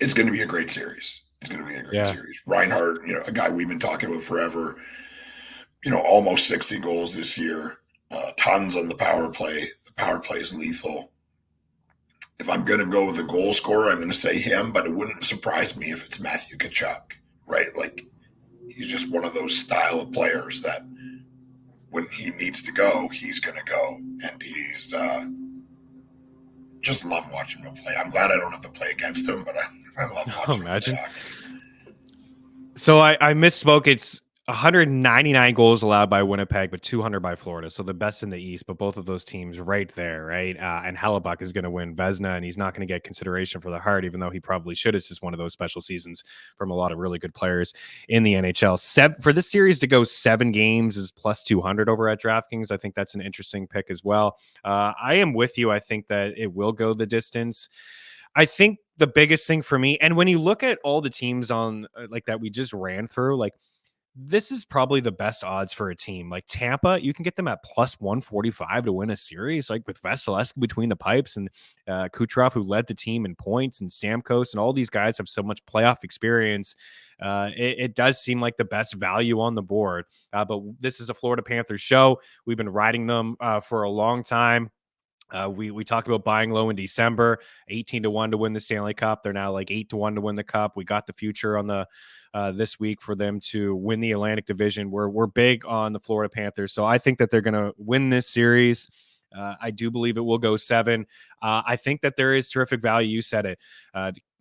It's going to be a great series. It's going to be a great series. Reinhart, a guy we've been talking about forever, almost 60 goals this year, tons on the power play. The power play is lethal. If I'm going to go with a goal scorer, I'm going to say him, but it wouldn't surprise me if it's Matthew Tkachuk, right? Like, he's just one of those style of players that when he needs to go, he's going to go. And he's just love watching him play. I'm glad I don't have to play against him, but I love watching him play. So I misspoke. It's 199 goals allowed by Winnipeg, but 200 by Florida. So the best in the East, but both of those teams right there, right? And Hellebuck is going to win Vezina, and he's not going to get consideration for the Hart, even though he probably should. It's just one of those special seasons from a lot of really good players in the NHL. For this series to go 7 games is plus 200 over at DraftKings. I think that's an interesting pick as well. I am with you. I think that it will go the distance. I think the biggest thing for me, and when you look at all the teams on like that we just ran through, like, this is probably the best odds for a team. Like Tampa, you can get them at plus 145 to win a series, like with Vasilevsky between the pipes and Kucherov, who led the team in points, and Stamkos, and all these guys have so much playoff experience. It does seem like the best value on the board. But this is a Florida Panthers show. We've been riding them for a long time. We talked about buying low in December, 18-1 to win the Stanley Cup. They're now like 8-1 to win the Cup. We got the future on the this week for them to win the Atlantic Division. We're big on the Florida Panthers, so I think that they're going to win this series. I do believe it will go 7. I think that there is terrific value. You said it.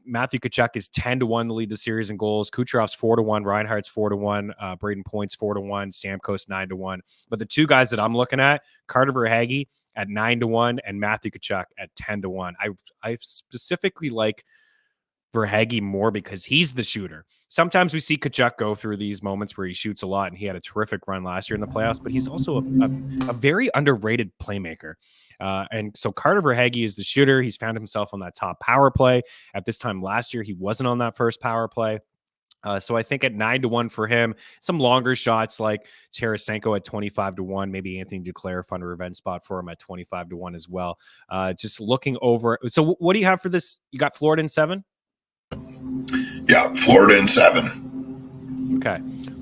Matthew Tkachuk is 10-1 to lead the series in goals. Kucherov's 4-1. Reinhart's 4-1. Braden Point's 4-1. Stamkos 9-1. But the two guys that I'm looking at, Carter Verhaeghe at 9-1 and Matthew Tkachuk at 10-1. I specifically like Verhaeghe more because he's the shooter. Sometimes we see Tkachuk go through these moments where he shoots a lot, and he had a terrific run last year in the playoffs, but he's also a very underrated playmaker. And so Carter Verhaeghe is the shooter. He's found himself on that top power play. At this time last year, he wasn't on that first power play. So I think at 9-1 for him, some longer shots like Tarasenko at 25-1, maybe Anthony Duclair found a revenge spot for him at 25-1 as well. Just looking over. So what do you have for this? You got Florida in 7? Yeah, Florida in 7. Okay.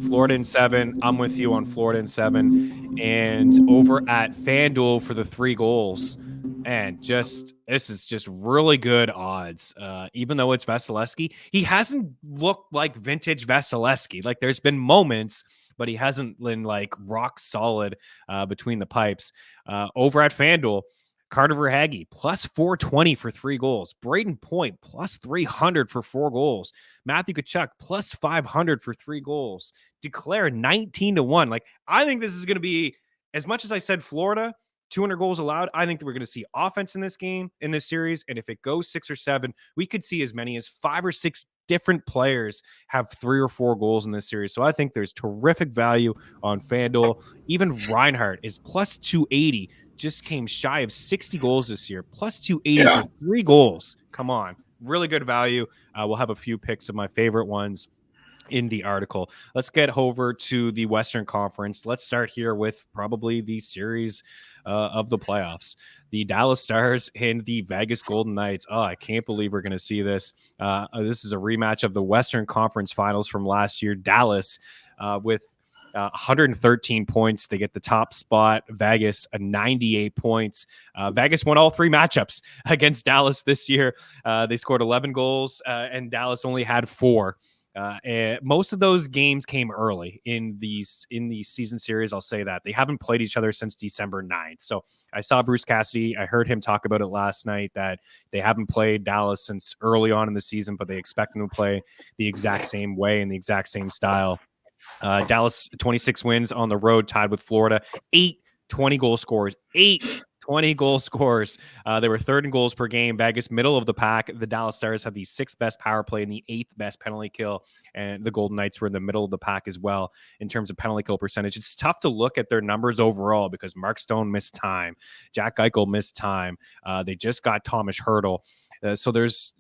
Florida in 7. I'm with you on Florida in 7. And over at FanDuel for the 3 goals. And this is just really good odds. Even though it's Vasilevsky, he hasn't looked like vintage Vasilevsky. Like, there's been moments, but he hasn't been like rock solid between the pipes. Over at FanDuel, Carter Verhaeghe plus 420 for 3 goals. Braden Point plus 300 for 4 goals. Matthew Tkachuk plus 500 for 3 goals. Declare 19-1. Like, I think this is going to be, as much as I said Florida, 200 goals allowed, I think that we're going to see offense in this game, in this series. And if it goes 6 or 7, we could see as many as 5 or 6 different players have 3 or 4 goals in this series. So I think there's terrific value on FanDuel. Even Reinhart is plus 280, just came shy of 60 goals this year, plus 280 for 3 goals. Come on. Really good value. We'll have a few picks of my favorite ones in the article. Let's get over to the Western Conference. Let's start here with probably the series of the playoffs. The Dallas Stars and the Vegas Golden Knights. Oh, I can't believe we're going to see this. This is a rematch of the Western Conference Finals from last year. Dallas with 113 points. They get the top spot. Vegas 98 points. Vegas won all 3 matchups against Dallas this year. They scored 11 goals and Dallas only had 4. And most of those games came early in these season series. I'll say that they haven't played each other since December 9th. So I saw Bruce Cassidy. I heard him talk about it last night that they haven't played Dallas since early on in the season, but they expect them to play the exact same way and the exact same style. Dallas 26 wins on the road, tied with Florida. 8 20 goal scorers. 20 goal scorers. They were 3rd in goals per game. Vegas, middle of the pack. The Dallas Stars have the 6th best power play and the 8th best penalty kill. And the Golden Knights were in the middle of the pack as well in terms of penalty kill percentage. It's tough to look at their numbers overall because Mark Stone missed time. Jack Eichel missed time. They just got Thomas Hertl. So there's,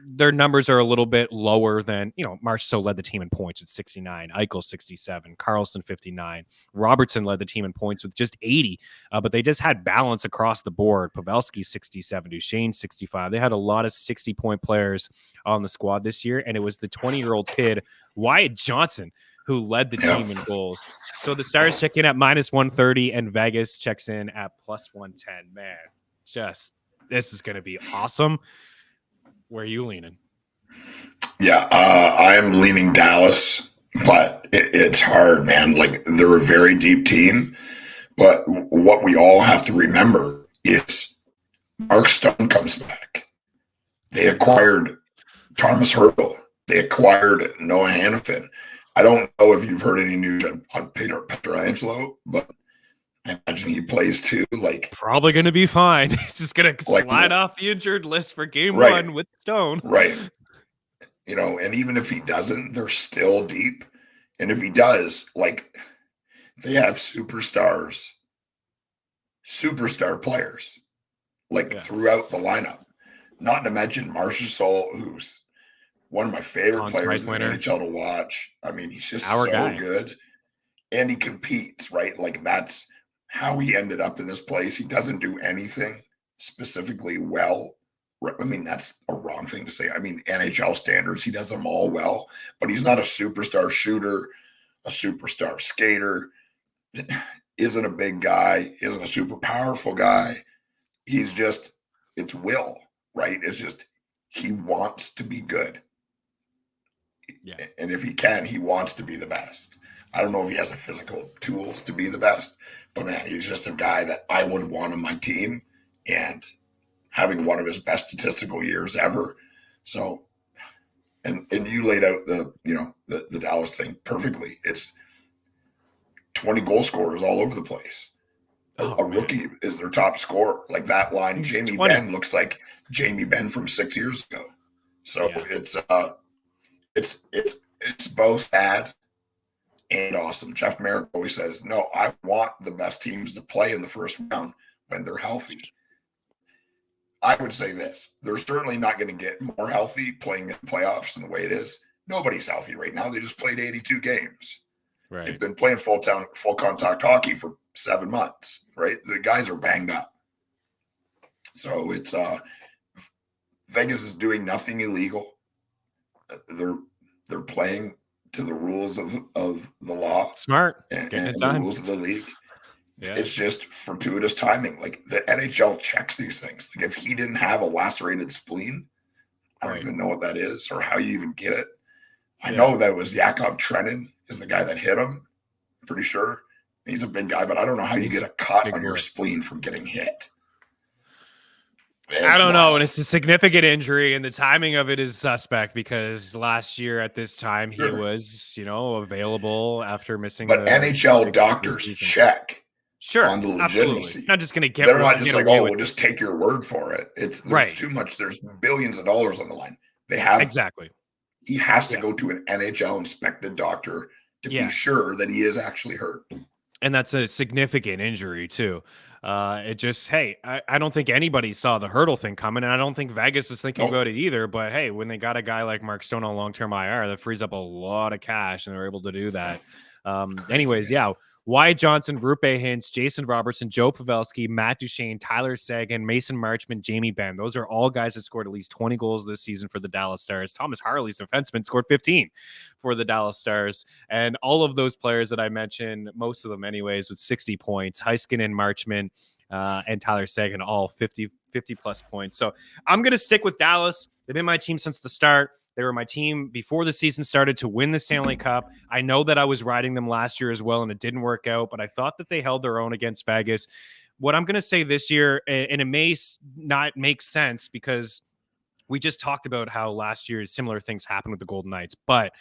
their numbers are a little bit lower than, Marchessault led the team in points with 69, Eichel 67, Carlson 59, Robertson led the team in points with just 80, but they just had balance across the board. Pavelski 67, Duchesne 65. They had a lot of 60-point players on the squad this year, and it was the 20-year-old kid, Wyatt Johnson, who led the team in goals. So the Stars check in at -130, and Vegas checks in at +110. Man, this is going to be awesome. Where are you leaning? Yeah, I'm leaning Dallas, but it's hard, man. Like, they're a very deep team, but what we all have to remember is Mark Stone comes back. They acquired Thomas Hertl. They acquired Noah Hannafin. I don't know if you've heard any news on Peter Pietrangelo, but I imagine he plays too. Like, probably going to be fine. He's just going to slide off the injured list for game one with Stone. Right. And even if he doesn't, they're still deep. And if he does, like, they have superstar players, throughout the lineup. Not to mention Marchessault, who's one of my favorite players in the NHL to watch. I mean, he's just so good. And he competes, right? Like, that's how he ended up in this place. He doesn't do anything specifically well. I mean, that's a wrong thing to say. I mean, NHL standards, he does them all well, but he's not a superstar shooter, a superstar skater, isn't a big guy, isn't a super powerful guy. He's just, it's will, right? It's just, he wants to be good. Yeah. And if he can, he wants to be the best. I don't know if he has the physical tools to be the best, but man, he's just a guy that I would want on my team, and having one of his best statistical years ever. So, and you laid out the Dallas thing perfectly. It's 20 goal scorers all over the place. A rookie is their top scorer. Like, that line, Jamie Benn looks like Jamie Benn from 6 years ago. So it's both sad and awesome. Jeff Merrick always says, no, I want the best teams to play in the first round when they're healthy. I would say this: they're certainly not going to get more healthy playing in playoffs than the way it is. Nobody's healthy right now. They just played 82 games. Right. They've been playing full contact hockey for 7 months, right? The guys are banged up. So it's Vegas is doing nothing illegal. They're playing to the rules of the law. Smart. And the rules of the league. Yeah. It's just fortuitous timing. Like, the NHL checks these things. Like, if he didn't have a lacerated spleen, I don't even know what that is or how you even get it. I know that it was Yakov Trenin is the guy that hit him. I'm pretty sure. He's a big guy, but I don't know how you get a cut on your spleen from getting hit. I don't know. And it's a significant injury, and the timing of it is suspect because last year at this time he was, available after missing. But NHL doctors check. Sure, on the legitimacy. Not just going to get. They're not just like, we'll just take your word for it. There's too much. There's billions of dollars on the line. They have exactly. He has to go to an NHL inspected doctor to be sure that he is actually hurt. And that's a significant injury too. It just, I don't think anybody saw the Hertl thing coming, and I don't think Vegas was thinking about it either. But hey, when they got a guy like Mark Stone on long-term IR, that frees up a lot of cash, and they're able to do that. Anyways, Wyatt Johnson, Rupe Hintz, Jason Robertson, Joe Pavelski, Matt Duchesne, Tyler Seguin, Mason Marchment, Jamie Benn. Those are all guys that scored at least 20 goals this season for the Dallas Stars. Thomas Harley's defenseman scored 15 for the Dallas Stars. And all of those players that I mentioned, most of them anyways, with 60 points. Heiskanen, Marchment, and Tyler Seguin, all 50 plus points. So I'm going to stick with Dallas. They've been my team since the start. They were my team before the season started to win the Stanley Cup. I know that I was riding them last year as well, and it didn't work out, but I thought that they held their own against Vegas. What I'm going to say this year, and it may not make sense because we just talked about how last year similar things happened with the Golden Knights, but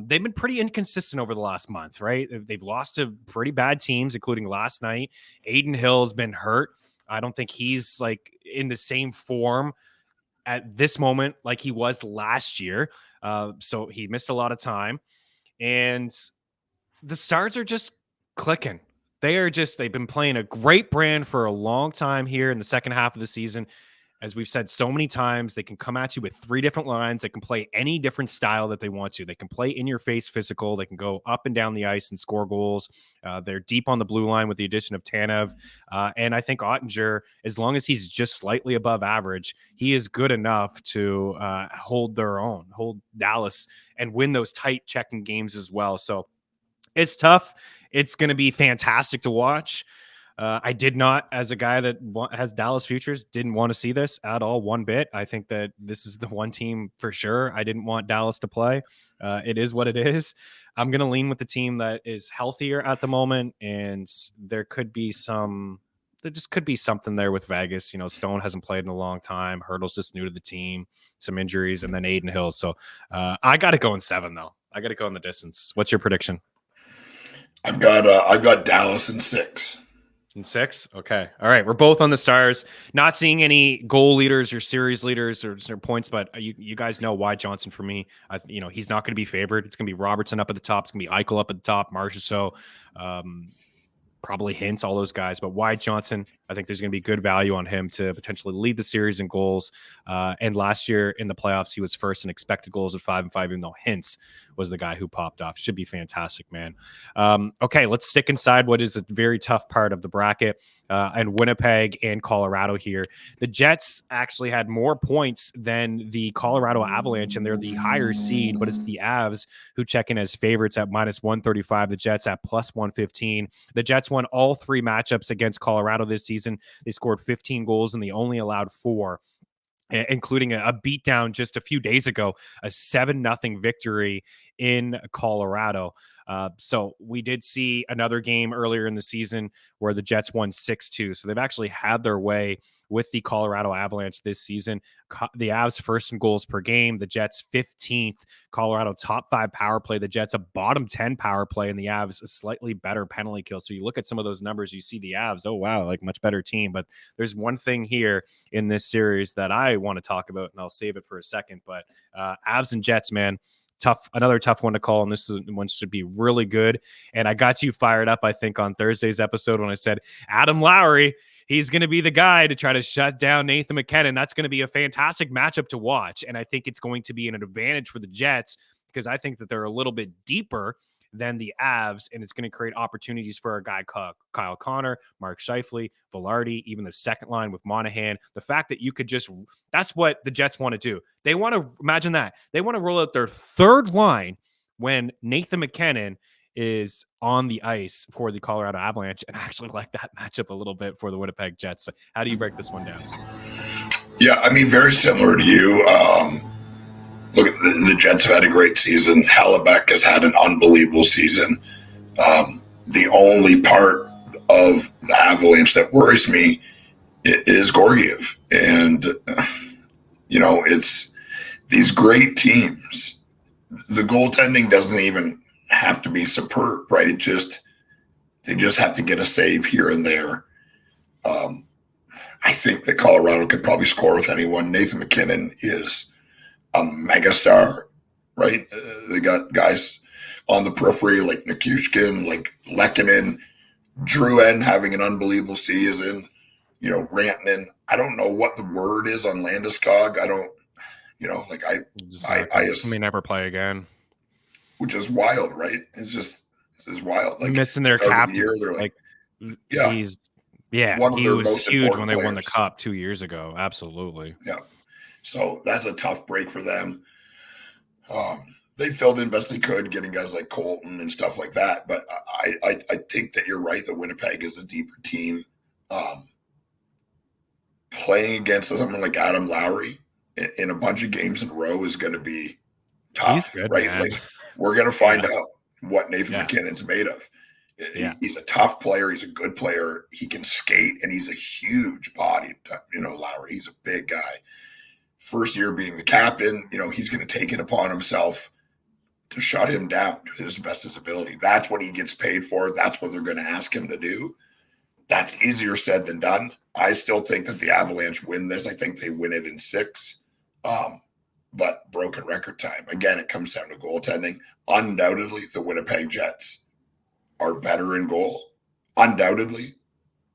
they've been pretty inconsistent over the last month, right? They've lost to pretty bad teams, including last night. Aiden Hill's been hurt. I don't think he's like in the same form at this moment like he was last year. So he missed a lot of time. And the Stars are just clicking. They've been playing a great brand for a long time here in the second half of the season. as we've said so many times, they can come at you with 3 different lines. They can play any different style that they want to. They can play in your face physical. They can go up and down the ice and score goals. They're deep on the blue line with the addition of Tanev. And I think Ottinger, as long as he's just slightly above average, he is good enough to hold their own, hold Dallas, and win those tight checking games as well. So it's tough. It's going to be fantastic to watch. I did not, as a guy that has Dallas futures, didn't want to see this at all one bit. I think that this is the one team for sure I didn't want Dallas to play. It is what it is. I'm going to lean with the team that is healthier at the moment, and there just could be something there with Vegas. You know, Stone hasn't played in a long time. Hurdle's just new to the team, some injuries, and then Aiden Hill. So I got to go in 7, though. I got to go in the distance. What's your prediction? I've got Dallas in 6. In 6? Okay. All right. We're both on the Stars. Not seeing any goal leaders or series leaders or points, but you guys know why Johnson for me. He's not going to be favored. It's going to be Robertson up at the top. It's going to be Eichel up at the top. Marchessault, probably Hintz, all those guys. But why Johnson? I think there's going to be good value on him to potentially lead the series in goals. And last year in the playoffs, he was first in expected goals at 5-5, even though Hintz was the guy who popped off. Should be fantastic, man. Okay, let's stick inside what is a very tough part of the bracket, and Winnipeg and Colorado here. The Jets actually had more points than the Colorado Avalanche, and they're the higher seed, but it's the Avs who check in as favorites at -135, the Jets at +115. The Jets won all 3 matchups against Colorado this season. They scored 15 goals and they only allowed 4, including a beatdown just a few days ago, a 7-0 victory in Colorado. So we did see another game earlier in the season where the Jets won 6-2. So they've actually had their way with the Colorado Avalanche this season. The Avs first in goals per game, the Jets 15th, Colorado top 5 power play, the Jets a bottom 10 power play, and the Avs a slightly better penalty kill. So you look at some of those numbers, you see the Avs, oh wow, like much better team. But there's one thing here in this series that I want to talk about, and I'll save it for a second. But Avs and Jets, man, another tough one to call, and this one should be really good. And I got you fired up, I think, on Thursday's episode when I said Adam Lowry, he's going to be the guy to try to shut down Nathan McKinnon. That's going to be a fantastic matchup to watch, and I think it's going to be an advantage for the Jets because I think that they're a little bit deeper than the Avs, and it's going to create opportunities for a guy Kyle Connor, Mark Scheifele, Velarde, even the second line with Monahan. The fact that you could that's what the Jets want to do. They want to, imagine that, they want to roll out their third line when Nathan McKinnon is on the ice for the Colorado Avalanche, and I actually like that matchup a little bit for the Winnipeg Jets. So how do you break this one down? Yeah, I mean, very similar to you. Look, the Jets have had a great season. Hellebuck has had an unbelievable season. The only part of the Avalanche that worries me is Georgiev. And, it's these great teams. The goaltending doesn't even have to be superb, right? They just have to get a save here and there. I think that Colorado could probably score with anyone. Nathan McKinnon is a megastar, right? They got guys on the periphery like Nichushkin, like Lehkonen, Drouin having an unbelievable season, Rantanen. I don't know what the word is on Landeskog. I don't, I may never play again. Which is wild, right? This is wild. Like missing their captain. Yeah. He was huge when they won the cup 2 years ago. Absolutely. Yeah. So that's a tough break for them. They filled in best they could, getting guys like Colton and stuff like that. But I think that you're right that Winnipeg is a deeper team. Playing against someone like Adam Lowry in a bunch of games in a row is going to be tough. He's good, right? Man. Like, we're going to find out what Nathan McKinnon's made of. Yeah. He's a tough player. He's a good player. He can skate, and he's a huge body. Lowry, he's a big guy. First year being the captain, he's going to take it upon himself to shut him down to his best of his ability. That's what he gets paid for. That's what they're going to ask him to do. That's easier said than done. I still think that the Avalanche win this. I think they win it in 6. But broken record time. Again, it comes down to goaltending. Undoubtedly, the Winnipeg Jets are better in goal. Undoubtedly.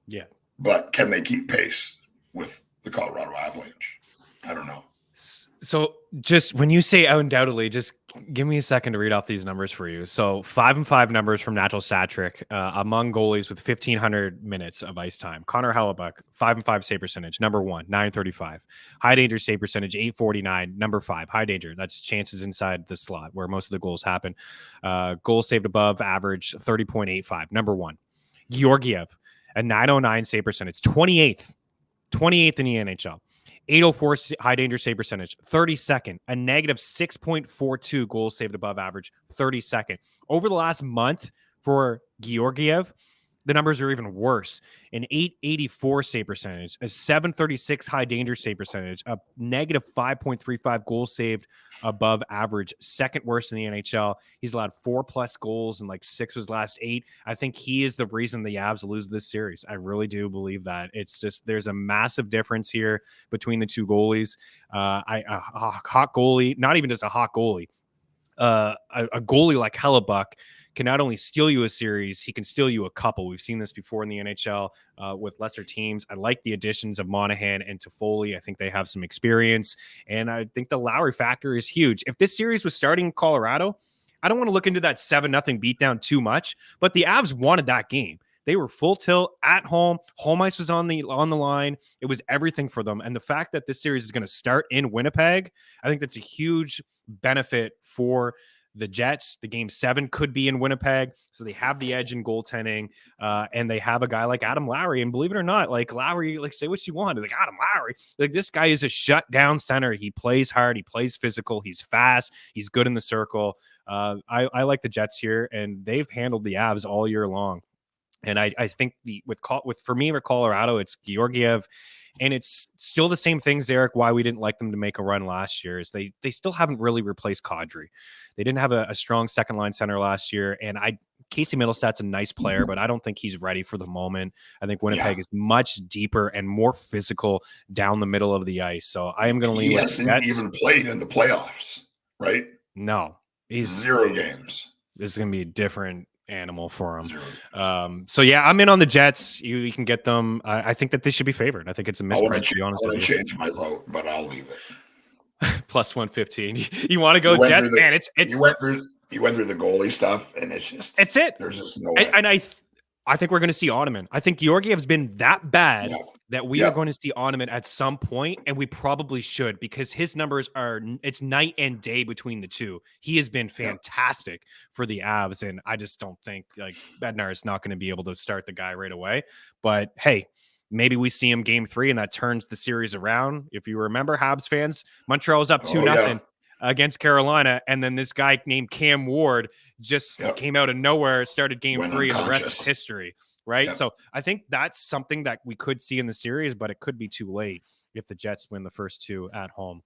Yeah. But can they keep pace with the Colorado Avalanche. I don't know. So just when you say undoubtedly, just give me a second to read off these numbers for you. So 5-5 numbers from Natural Stat Trick among goalies with 1,500 minutes of ice time. Connor Hellebuck, 5-5 save percentage, number 1, 935. High danger save percentage, 849, number 5. High danger, that's chances inside the slot where most of the goals happen. Goals saved above average, 30.85, number 1. Georgiev, a 909 save percentage, 28th in the NHL. 804 high danger save percentage, 32nd, a negative 6.42 goals saved above average, 32nd. Over the last month for Georgiev, the numbers are even worse. An 884 save percentage, a 736 high danger save percentage, a negative 5.35 goals saved above average, second worst in the NHL. He's allowed 4+ goals and like 6 of his last 8. I think he is the reason the Avs lose this series. I really do believe that. It's just there's a massive difference here between the two goalies. A hot goalie, not even just a hot goalie, a goalie like Hellebuck can not only steal you a series, he can steal you a couple. We've seen this before in the NHL with lesser teams. I like the additions of Monahan and Toffoli. I think they have some experience, and I think the Lowry factor is huge. If this series was starting in Colorado, I don't want to look into that 7-0 beatdown too much, but the Avs wanted that game. They were full tilt at home. Home ice was on the line. It was everything for them. And the fact that this series is going to start in Winnipeg, I think that's a huge benefit for the Jets. The game 7 could be in Winnipeg, so they have the edge in goaltending, and they have a guy like Adam Lowry. And believe it or not, like Lowry, like say what you want, like Adam Lowry, like this guy is a shutdown center. He plays hard, he plays physical, he's fast, he's good in the circle. I like the Jets here, and they've handled the Avs all year long. And I think for me with Colorado, it's Georgiev. And it's still the same things, Eric, why we didn't like them to make a run last year is they still haven't really replaced Kadri. They didn't have a strong second line center last year. And Casey Middlestat's a nice player, but I don't think he's ready for the moment. I think Winnipeg is much deeper and more physical down the middle of the ice. So I am going to lean with the Jets. He hasn't even played in the playoffs, right? No. He's 0 games. This is going to be a different animal for him. So yeah, I'm in on the Jets. You can get them. I think that they should be favored. I think it's a misprint, to be honest. I want to change my vote, but I'll leave it. Plus 115. You want to go Jets? Man, it's you went through the goalie stuff, and it's it. There's just no way. And I think we're going to see Ottoman. I think Georgiev's been that bad that we are going to see Ottoman at some point, and we probably should because his numbers it's night and day between the two. He has been fantastic for the Avs, and I just don't think like Bednar is not going to be able to start the guy right away. But hey, maybe we see him game 3, and that turns the series around. If you remember, Habs fans, Montreal was up 2-0. Against Carolina, and then this guy named Cam Ward just came out of nowhere, started game 3, and the rest is history, right? So I think that's something that we could see in the series, but it could be too late if the Jets win the first 2 at home.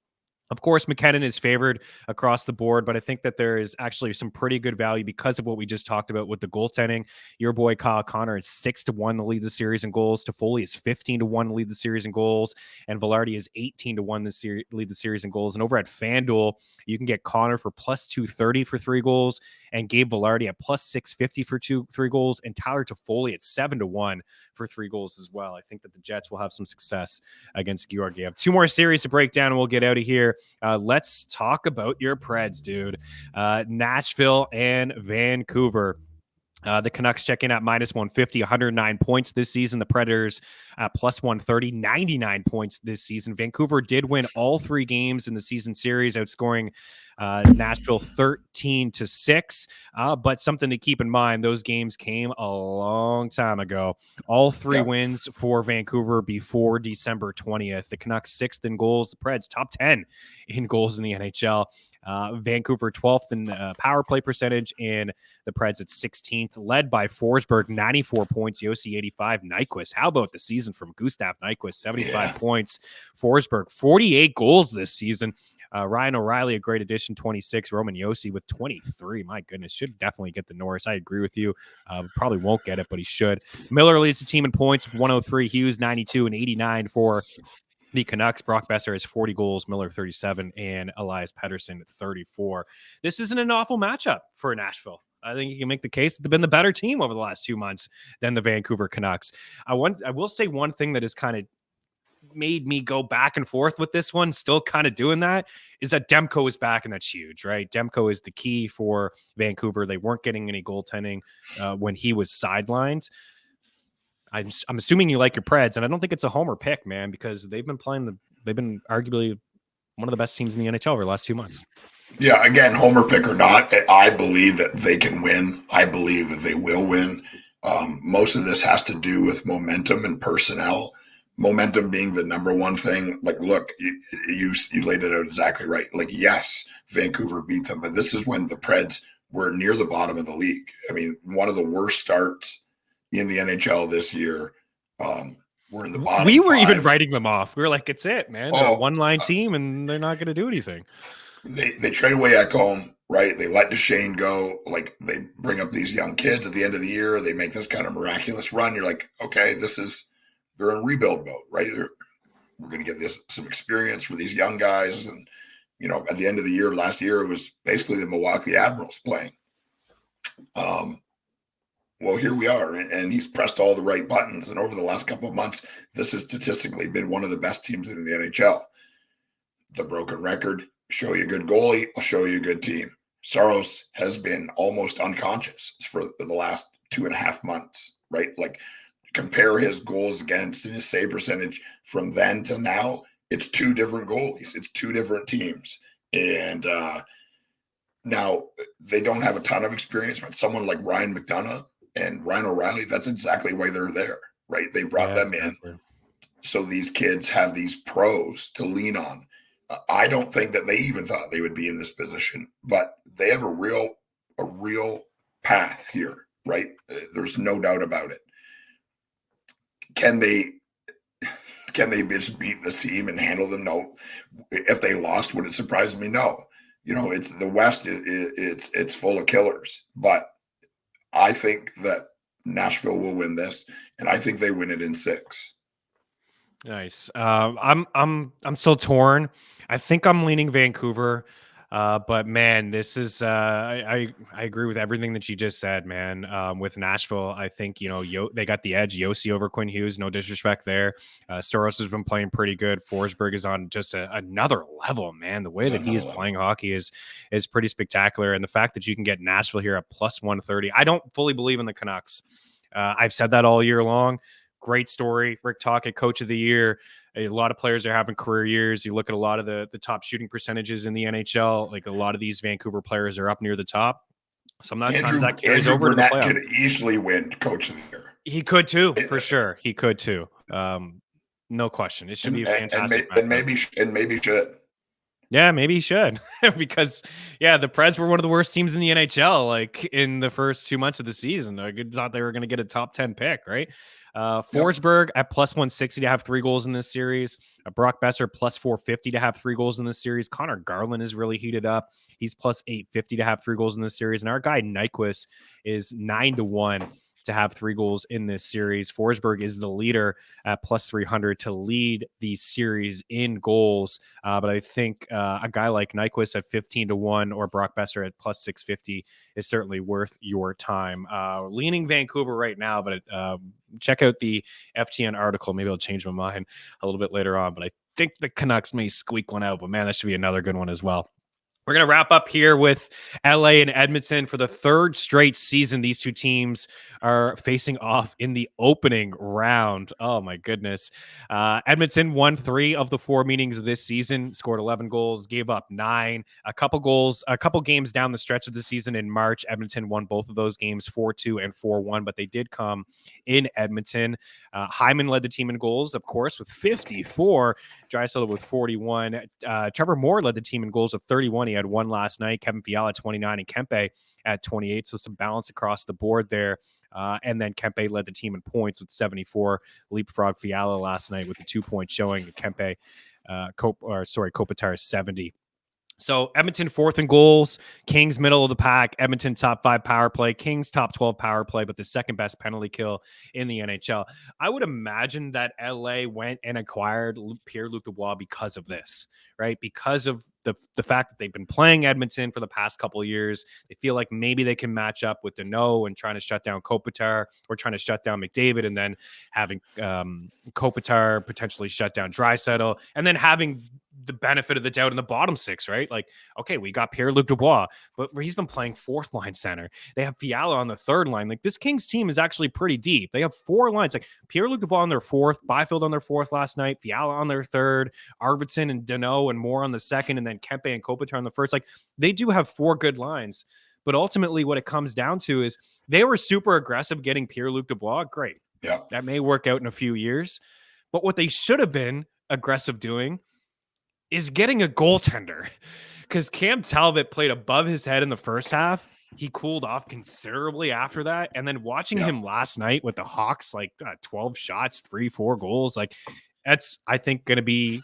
Of course, McKinnon is favored across the board, but I think that there is actually some pretty good value because of what we just talked about with the goaltending. Your boy Kyle Connor is 6-1 to lead the series in goals. Toffoli is 15-1 to lead the series in goals, and Velarde is 18-1 to lead the series in goals. And over at FanDuel, you can get Connor for plus 230 for 3 goals, and Gabe Velarde at plus 650 for 3 goals, and Tyler Toffoli at 7-1 for 3 goals as well. I think that the Jets will have some success against Georgiev. 2 more series to break down, and we'll get out of here. Let's talk about your Preds, dude. Nashville and Vancouver. The Canucks check in at minus 150, 109 points this season. The Predators at plus 130, 99 points this season. Vancouver did win all 3 games in the season series, outscoring Nashville 13-6. But something to keep in mind, those games came a long time ago. All 3 wins for Vancouver before December 20th. The Canucks 6th in goals. The Preds top 10 in goals in the NHL. Vancouver 12th in power play percentage, and the Preds at 16th, led by Forsberg, 94 points, Yossi 85, Nyquist. How about the season from Gustav Nyquist, 75 points, Forsberg 48 goals this season. Ryan O'Reilly, a great addition, 26. Roman Yossi with 23. My goodness, should definitely get the Norris. I agree with you. Probably won't get it, but he should. Miller leads the team in points, 103. Hughes, 92, and 89 for the Canucks. Brock Besser has 40 goals, Miller 37, and Elias Pettersson 34. This isn't an awful matchup for Nashville. I think you can make the case that they've been the better team over the last 2 months than the Vancouver Canucks. I will say one thing that is kind of made me go back and forth with this one, still kind of doing that, is that Demko is back, and that's huge, right? Demko is the key for Vancouver. They weren't getting any goaltending when he was sidelined. I'm assuming you like your Preds, and I don't think it's a homer pick, man, because they've been arguably one of the best teams in the NHL over the last 2 months. Yeah, again, homer pick or not, I believe that they can win. I believe that they will win. Most of this has to do with momentum and personnel. Momentum being the number one thing. Like, look, you laid it out exactly right. Like, yes, Vancouver beat them, but this is when the Preds were near the bottom of the league. I mean, one of the worst starts in the NHL this year. We're in the bottom. We were 5. even writing them off. We were like, it's it, man. They're a one-line team, and they're not going to do anything. They trade away Ekholm, right? They let Duchesne go. Like, they bring up these young kids at the end of the year. They make this kind of miraculous run. You're like, okay, they're in rebuild mode, right? We're going to get some experience for these young guys. And, at the end of the year, last year, it was basically the Milwaukee Admirals playing. Well, here we are, and he's pressed all the right buttons. And over the last couple of months, this has statistically been one of the best teams in the NHL. The broken record, show you a good goalie, I'll show you a good team. Saros has been almost unconscious for the last 2.5 months, right? Like, compare his goals against and his save percentage from then to now. It's 2 different goalies. It's 2 different teams. And now they don't have a ton of experience, but someone like Ryan McDonough and Ryan O'Reilly, that's exactly why they're there, right? They brought them in. So these kids have these pros to lean on. I don't think that they even thought they would be in this position, but they have a real path here, right? There's no doubt about it. Can they just beat this team and handle them? No. If they lost, would it surprise me? No. It's the West. It's full of killers, but I think that Nashville will win this, and I think they win it in 6. Nice. I'm still torn. I think I'm leaning Vancouver. But man, this is I agree with everything that you just said, man. With Nashville, I think they got the edge. Yossi over Quinn Hughes, no disrespect there. Soros has been playing pretty good. Forsberg is on just another level, man. The way that he is playing hockey is pretty spectacular, and the fact that you can get Nashville here at plus 130. I don't fully believe in the Canucks. I've said that all year long. Great story. Rick Tocchet, Coach of the Year. A lot of players are having career years. You look at a lot of the top shooting percentages in the NHL. Like, a lot of these Vancouver players are up near the top. Sometimes that carries over to the playoffs. Could easily win Coach of the Year. He could too, for sure. He could too. No question. It should be a fantastic. And maybe should. Yeah, maybe he should. Because the Preds were one of the worst teams in the NHL, like, in the first 2 months of the season. I thought they were going to get a top 10 pick, right? Forsberg at plus 160 to have 3 goals in this series. Brock Besser plus 450 to have 3 goals in this series. Connor Garland is really heated up. He's plus 850 to have 3 goals in this series. And our guy Nyquist is 9-1 to have 3 goals in this series. Forsberg is the leader at plus 300 to lead the series in goals. But I think a guy like Nyquist at 15-1 or Brock Besser at plus 650 is certainly worth your time. Leaning Vancouver right now, but check out the FTN article. Maybe I'll change my mind a little bit later on, but I think the Canucks may squeak one out, but man, that should be another good one as well. We're going to wrap up here with LA and Edmonton. For the 3rd straight season, these 2 teams are facing off in the opening round. Oh, my goodness. Edmonton won 3 of the 4 meetings of this season, scored 11 goals, gave up 9. A couple games down the stretch of the season in March, Edmonton won both of those games 4-2 and 4-1, but they did come in Edmonton. Hyman led the team in goals, of course, with 54. Draisaitl with 41. Trevor Moore led the team in goals with 31. He had 1 last night. Kevin Fiala at 29 and Kempe at 28. So some balance across the board there. And then Kempe led the team in points with 74. Leapfrog Fiala last night with the 2-point showing. Kempe, Kopitar 70. So Edmonton 4th in goals, Kings middle of the pack, Edmonton top 5 power play, Kings top 12 power play, but the second best penalty kill in the NHL. I would imagine that LA went and acquired Pierre-Luc Dubois because of this, right? Because of the fact that they've been playing Edmonton for the past couple of years. They feel like maybe they can match up with Deneau and trying to shut down Kopitar or trying to shut down McDavid, and then having Kopitar potentially shut down Draisaitl, and then having the benefit of the doubt in the bottom 6, right? Like, okay, we got Pierre-Luc Dubois, but he's been playing 4th line center. They have Fiala on the 3rd line. Like, this Kings team is actually pretty deep. They have 4 lines, like Pierre-Luc Dubois on their 4th, Byfield on their 4th last night, Fiala on their 3rd, Arvidsson and Deneau and Moore on the 2nd, and then Kempe and Kopitar on the 1st. Like, they do have 4 good lines, but ultimately what it comes down to is they were super aggressive getting Pierre-Luc Dubois. Great. Yeah. That may work out in a few years, but what they should have been aggressive doing is getting a goaltender, because Cam Talbot played above his head in the first half. He cooled off considerably after that. And then watching him last night with the Hawks, like 12 shots, 3-4 goals, like that's, I think, going to be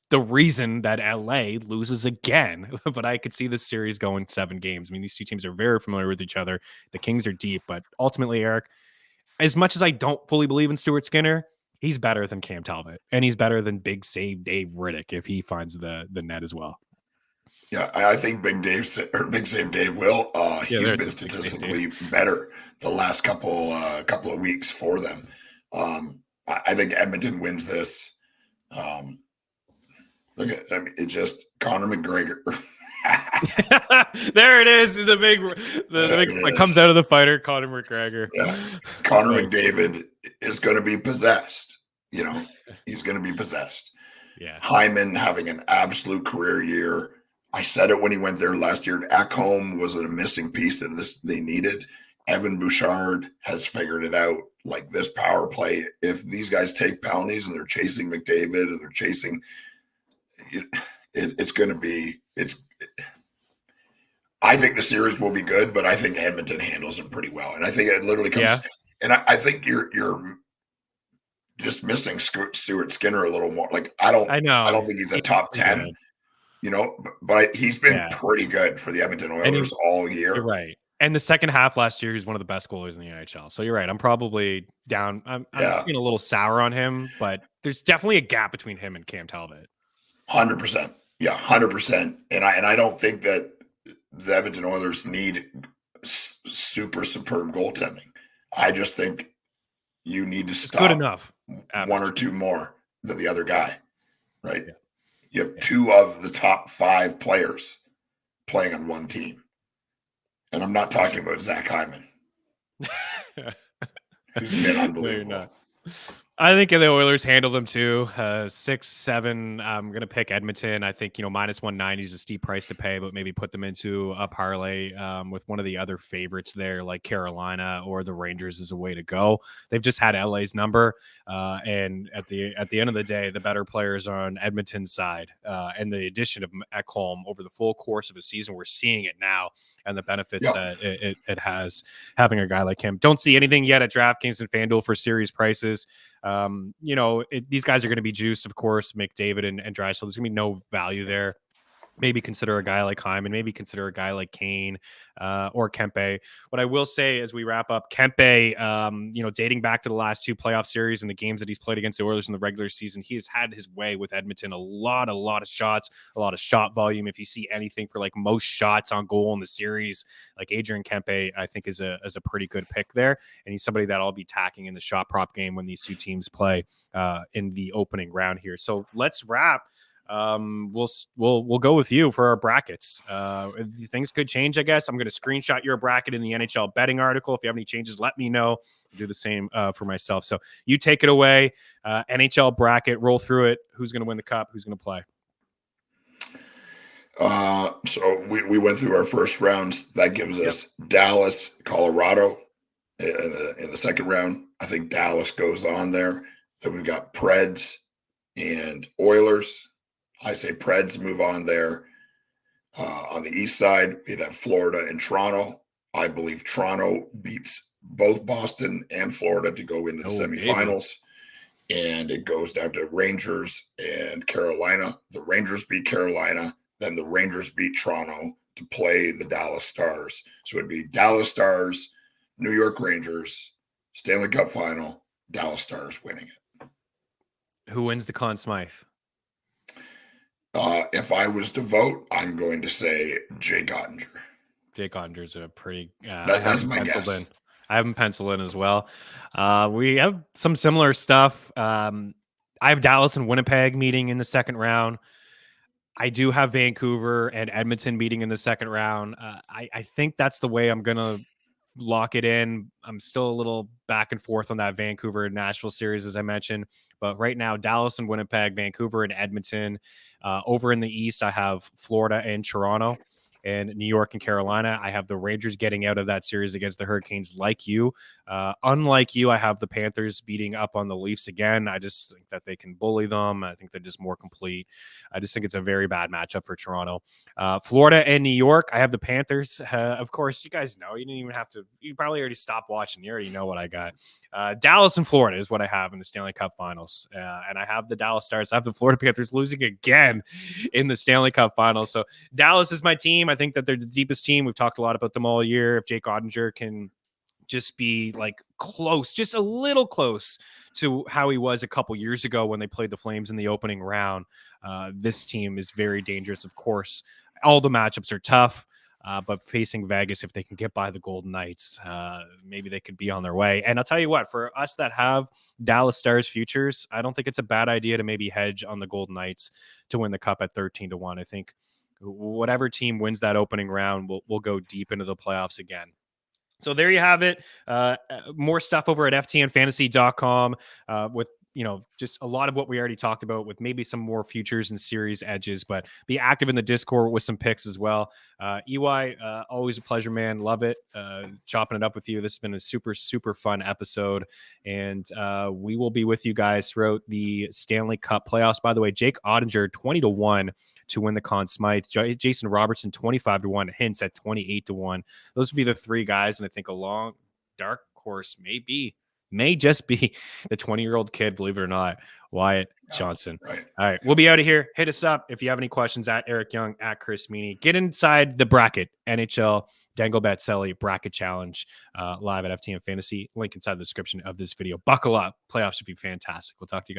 the reason that LA loses again. But I could see this series going 7 games. I mean, these two teams are very familiar with each other. The Kings are deep, but ultimately, Eric, as much as I don't fully believe in Stuart Skinner, he's better than Cam Talbot, and he's better than Big Save Dave Riddick if he finds the net as well. Yeah, I think Big Save Dave will. He's been statistically better the last couple of weeks for them. I think Edmonton wins this. Look at, I mean, it's just Conor McGregor. There it is. The big it comes out of the fighter, Conor McGregor. Yeah. Connor McDavid is going to be possessed. You know, he's going to be possessed. Yeah. Hyman having an absolute career year. I said it when he went there last year. Ekholm was a missing piece that they needed. Evan Bouchard has figured it out. Like, this power play, if these guys take penalties and they're chasing McDavid and they're chasing, it's going to be. I think the series will be good, but I think Edmonton handles it pretty well, and I think it literally comes. Yeah. And I think you're just missing Stuart Skinner a little more. Like, I don't think he's a top 10. Good. You know, but he's been pretty good for the Edmonton Oilers all year. You're right. And the second half last year, he's one of the best goalies in the NHL. So you're right. I'm probably down. I'm being a little sour on him, but there's definitely a gap between him and Cam Talbot. 100%. Yeah, 100%. And I don't think that the Edmonton Oilers need super superb goaltending. I just think you need to stop good enough. One or two more than the other guy, right? Yeah. You have 2 of the top 5 players playing on one team. And I'm not talking about Zach Hyman, who's been unbelievable. No, I think the Oilers handle them too. 6-7. I'm going to pick Edmonton. I think, minus 190 is a steep price to pay, but maybe put them into a parlay with one of the other favorites there, like Carolina or the Rangers, is a way to go. They've just had LA's number. And at the end of the day, the better players are on Edmonton's side. And the addition of Ekholm over the full course of a season, we're seeing it now, and the benefits that it has having a guy like him. Don't see anything yet at DraftKings and FanDuel for series prices. These guys are going to be juiced, of course, McDavid and Draisaitl. There's going to be no value there. Maybe consider a guy like Hyman, maybe consider a guy like Kane or Kempe. What I will say as we wrap up, Kempe, dating back to the last 2 playoff series and the games that he's played against the Oilers in the regular season, he has had his way with Edmonton. A lot of shots, a lot of shot volume. If you see anything for like most shots on goal in the series, like Adrian Kempe, I think is a pretty good pick there. And he's somebody that I'll be tacking in the shot prop game when these 2 teams play in the opening round here. So let's wrap. We'll go with you for our brackets. Things could change, I guess. I'm going to screenshot your bracket in the NHL betting article. If you have any changes, let me know. I'll do the same for myself. So you take it away. NHL bracket, roll through it. Who's going to win the cup? Who's going to play? So we went through our first rounds. That gives us Dallas, Colorado in the second round. I think Dallas goes on there. Then we've got Preds and Oilers. I say Preds move on there. On the east side, we'd have Florida and Toronto. I believe Toronto beats both Boston and Florida to go into the semifinals. And it goes down to Rangers and Carolina. The Rangers beat Carolina. then the Rangers beat Toronto to play the Dallas Stars. So it'd be Dallas Stars, New York Rangers, Stanley Cup final, Dallas Stars winning it. Who wins the Conn Smythe? If I was to vote, I'm going to say Jake Ottinger. Jake Ottinger's a pretty. That's my guess. I have him penciled in as well. We have some similar stuff. I have Dallas and Winnipeg meeting in the second round. I do have Vancouver and Edmonton meeting in the second round. I think that's the way I'm going to lock it in. I'm still a little back and forth on that Vancouver and Nashville series, as I mentioned. But right now, Dallas and Winnipeg, Vancouver and Edmonton. Over in the East, I have Florida and Toronto. And New York and Carolina, I have the Rangers getting out of that series against the Hurricanes like you. Unlike you, I have the Panthers beating up on the Leafs again. I just think that they can bully them. I think they're just more complete. I just think it's a very bad matchup for Toronto. Florida and New York, I have the Panthers. Of course, you guys know. You didn't even have to. You probably already stopped watching. You already know what I got. Dallas and Florida is what I have in the Stanley Cup Finals. And I have the Dallas Stars. I have the Florida Panthers losing again in the Stanley Cup Finals. So Dallas is my team. I think that they're the deepest team. We've talked a lot about them all year. If Jake Ottinger can just be like close, just a little close to how he was a couple years ago when they played the Flames in the opening round, this team is very dangerous. Of course, all the matchups are tough, but facing Vegas, if they can get by the Golden Knights, maybe they could be on their way. And I'll tell you what, for us that have Dallas Stars futures, I don't think it's a bad idea to maybe hedge on the Golden Knights to win the cup at 13-1. I think whatever team wins that opening round will go deep into the playoffs again. So there you have it. More stuff over at ftnfantasy.com with, just a lot of what we already talked about with maybe some more futures and series edges, but be active in the Discord with some picks as well. EY, always a pleasure, man. Love it. Chopping it up with you. This has been a super, super fun episode. And we will be with you guys throughout the Stanley Cup playoffs. By the way, Jake Ottinger, 20-1 to win the Conn Smythe. Jason Robertson, 25-1. Hintz at 28-1. Those would be the three guys. And I think a long dark horse may just be the 20-year-old kid, believe it or not, Wyatt Johnson. Right. All right. We'll be out of here. Hit us up if you have any questions at Eric Young, at Chris Meaney. Get inside the bracket, NHL Dangle Bet Celly Bracket Challenge, live at FTN Fantasy. Link inside the description of this video. Buckle up. Playoffs should be fantastic. We'll talk to you guys.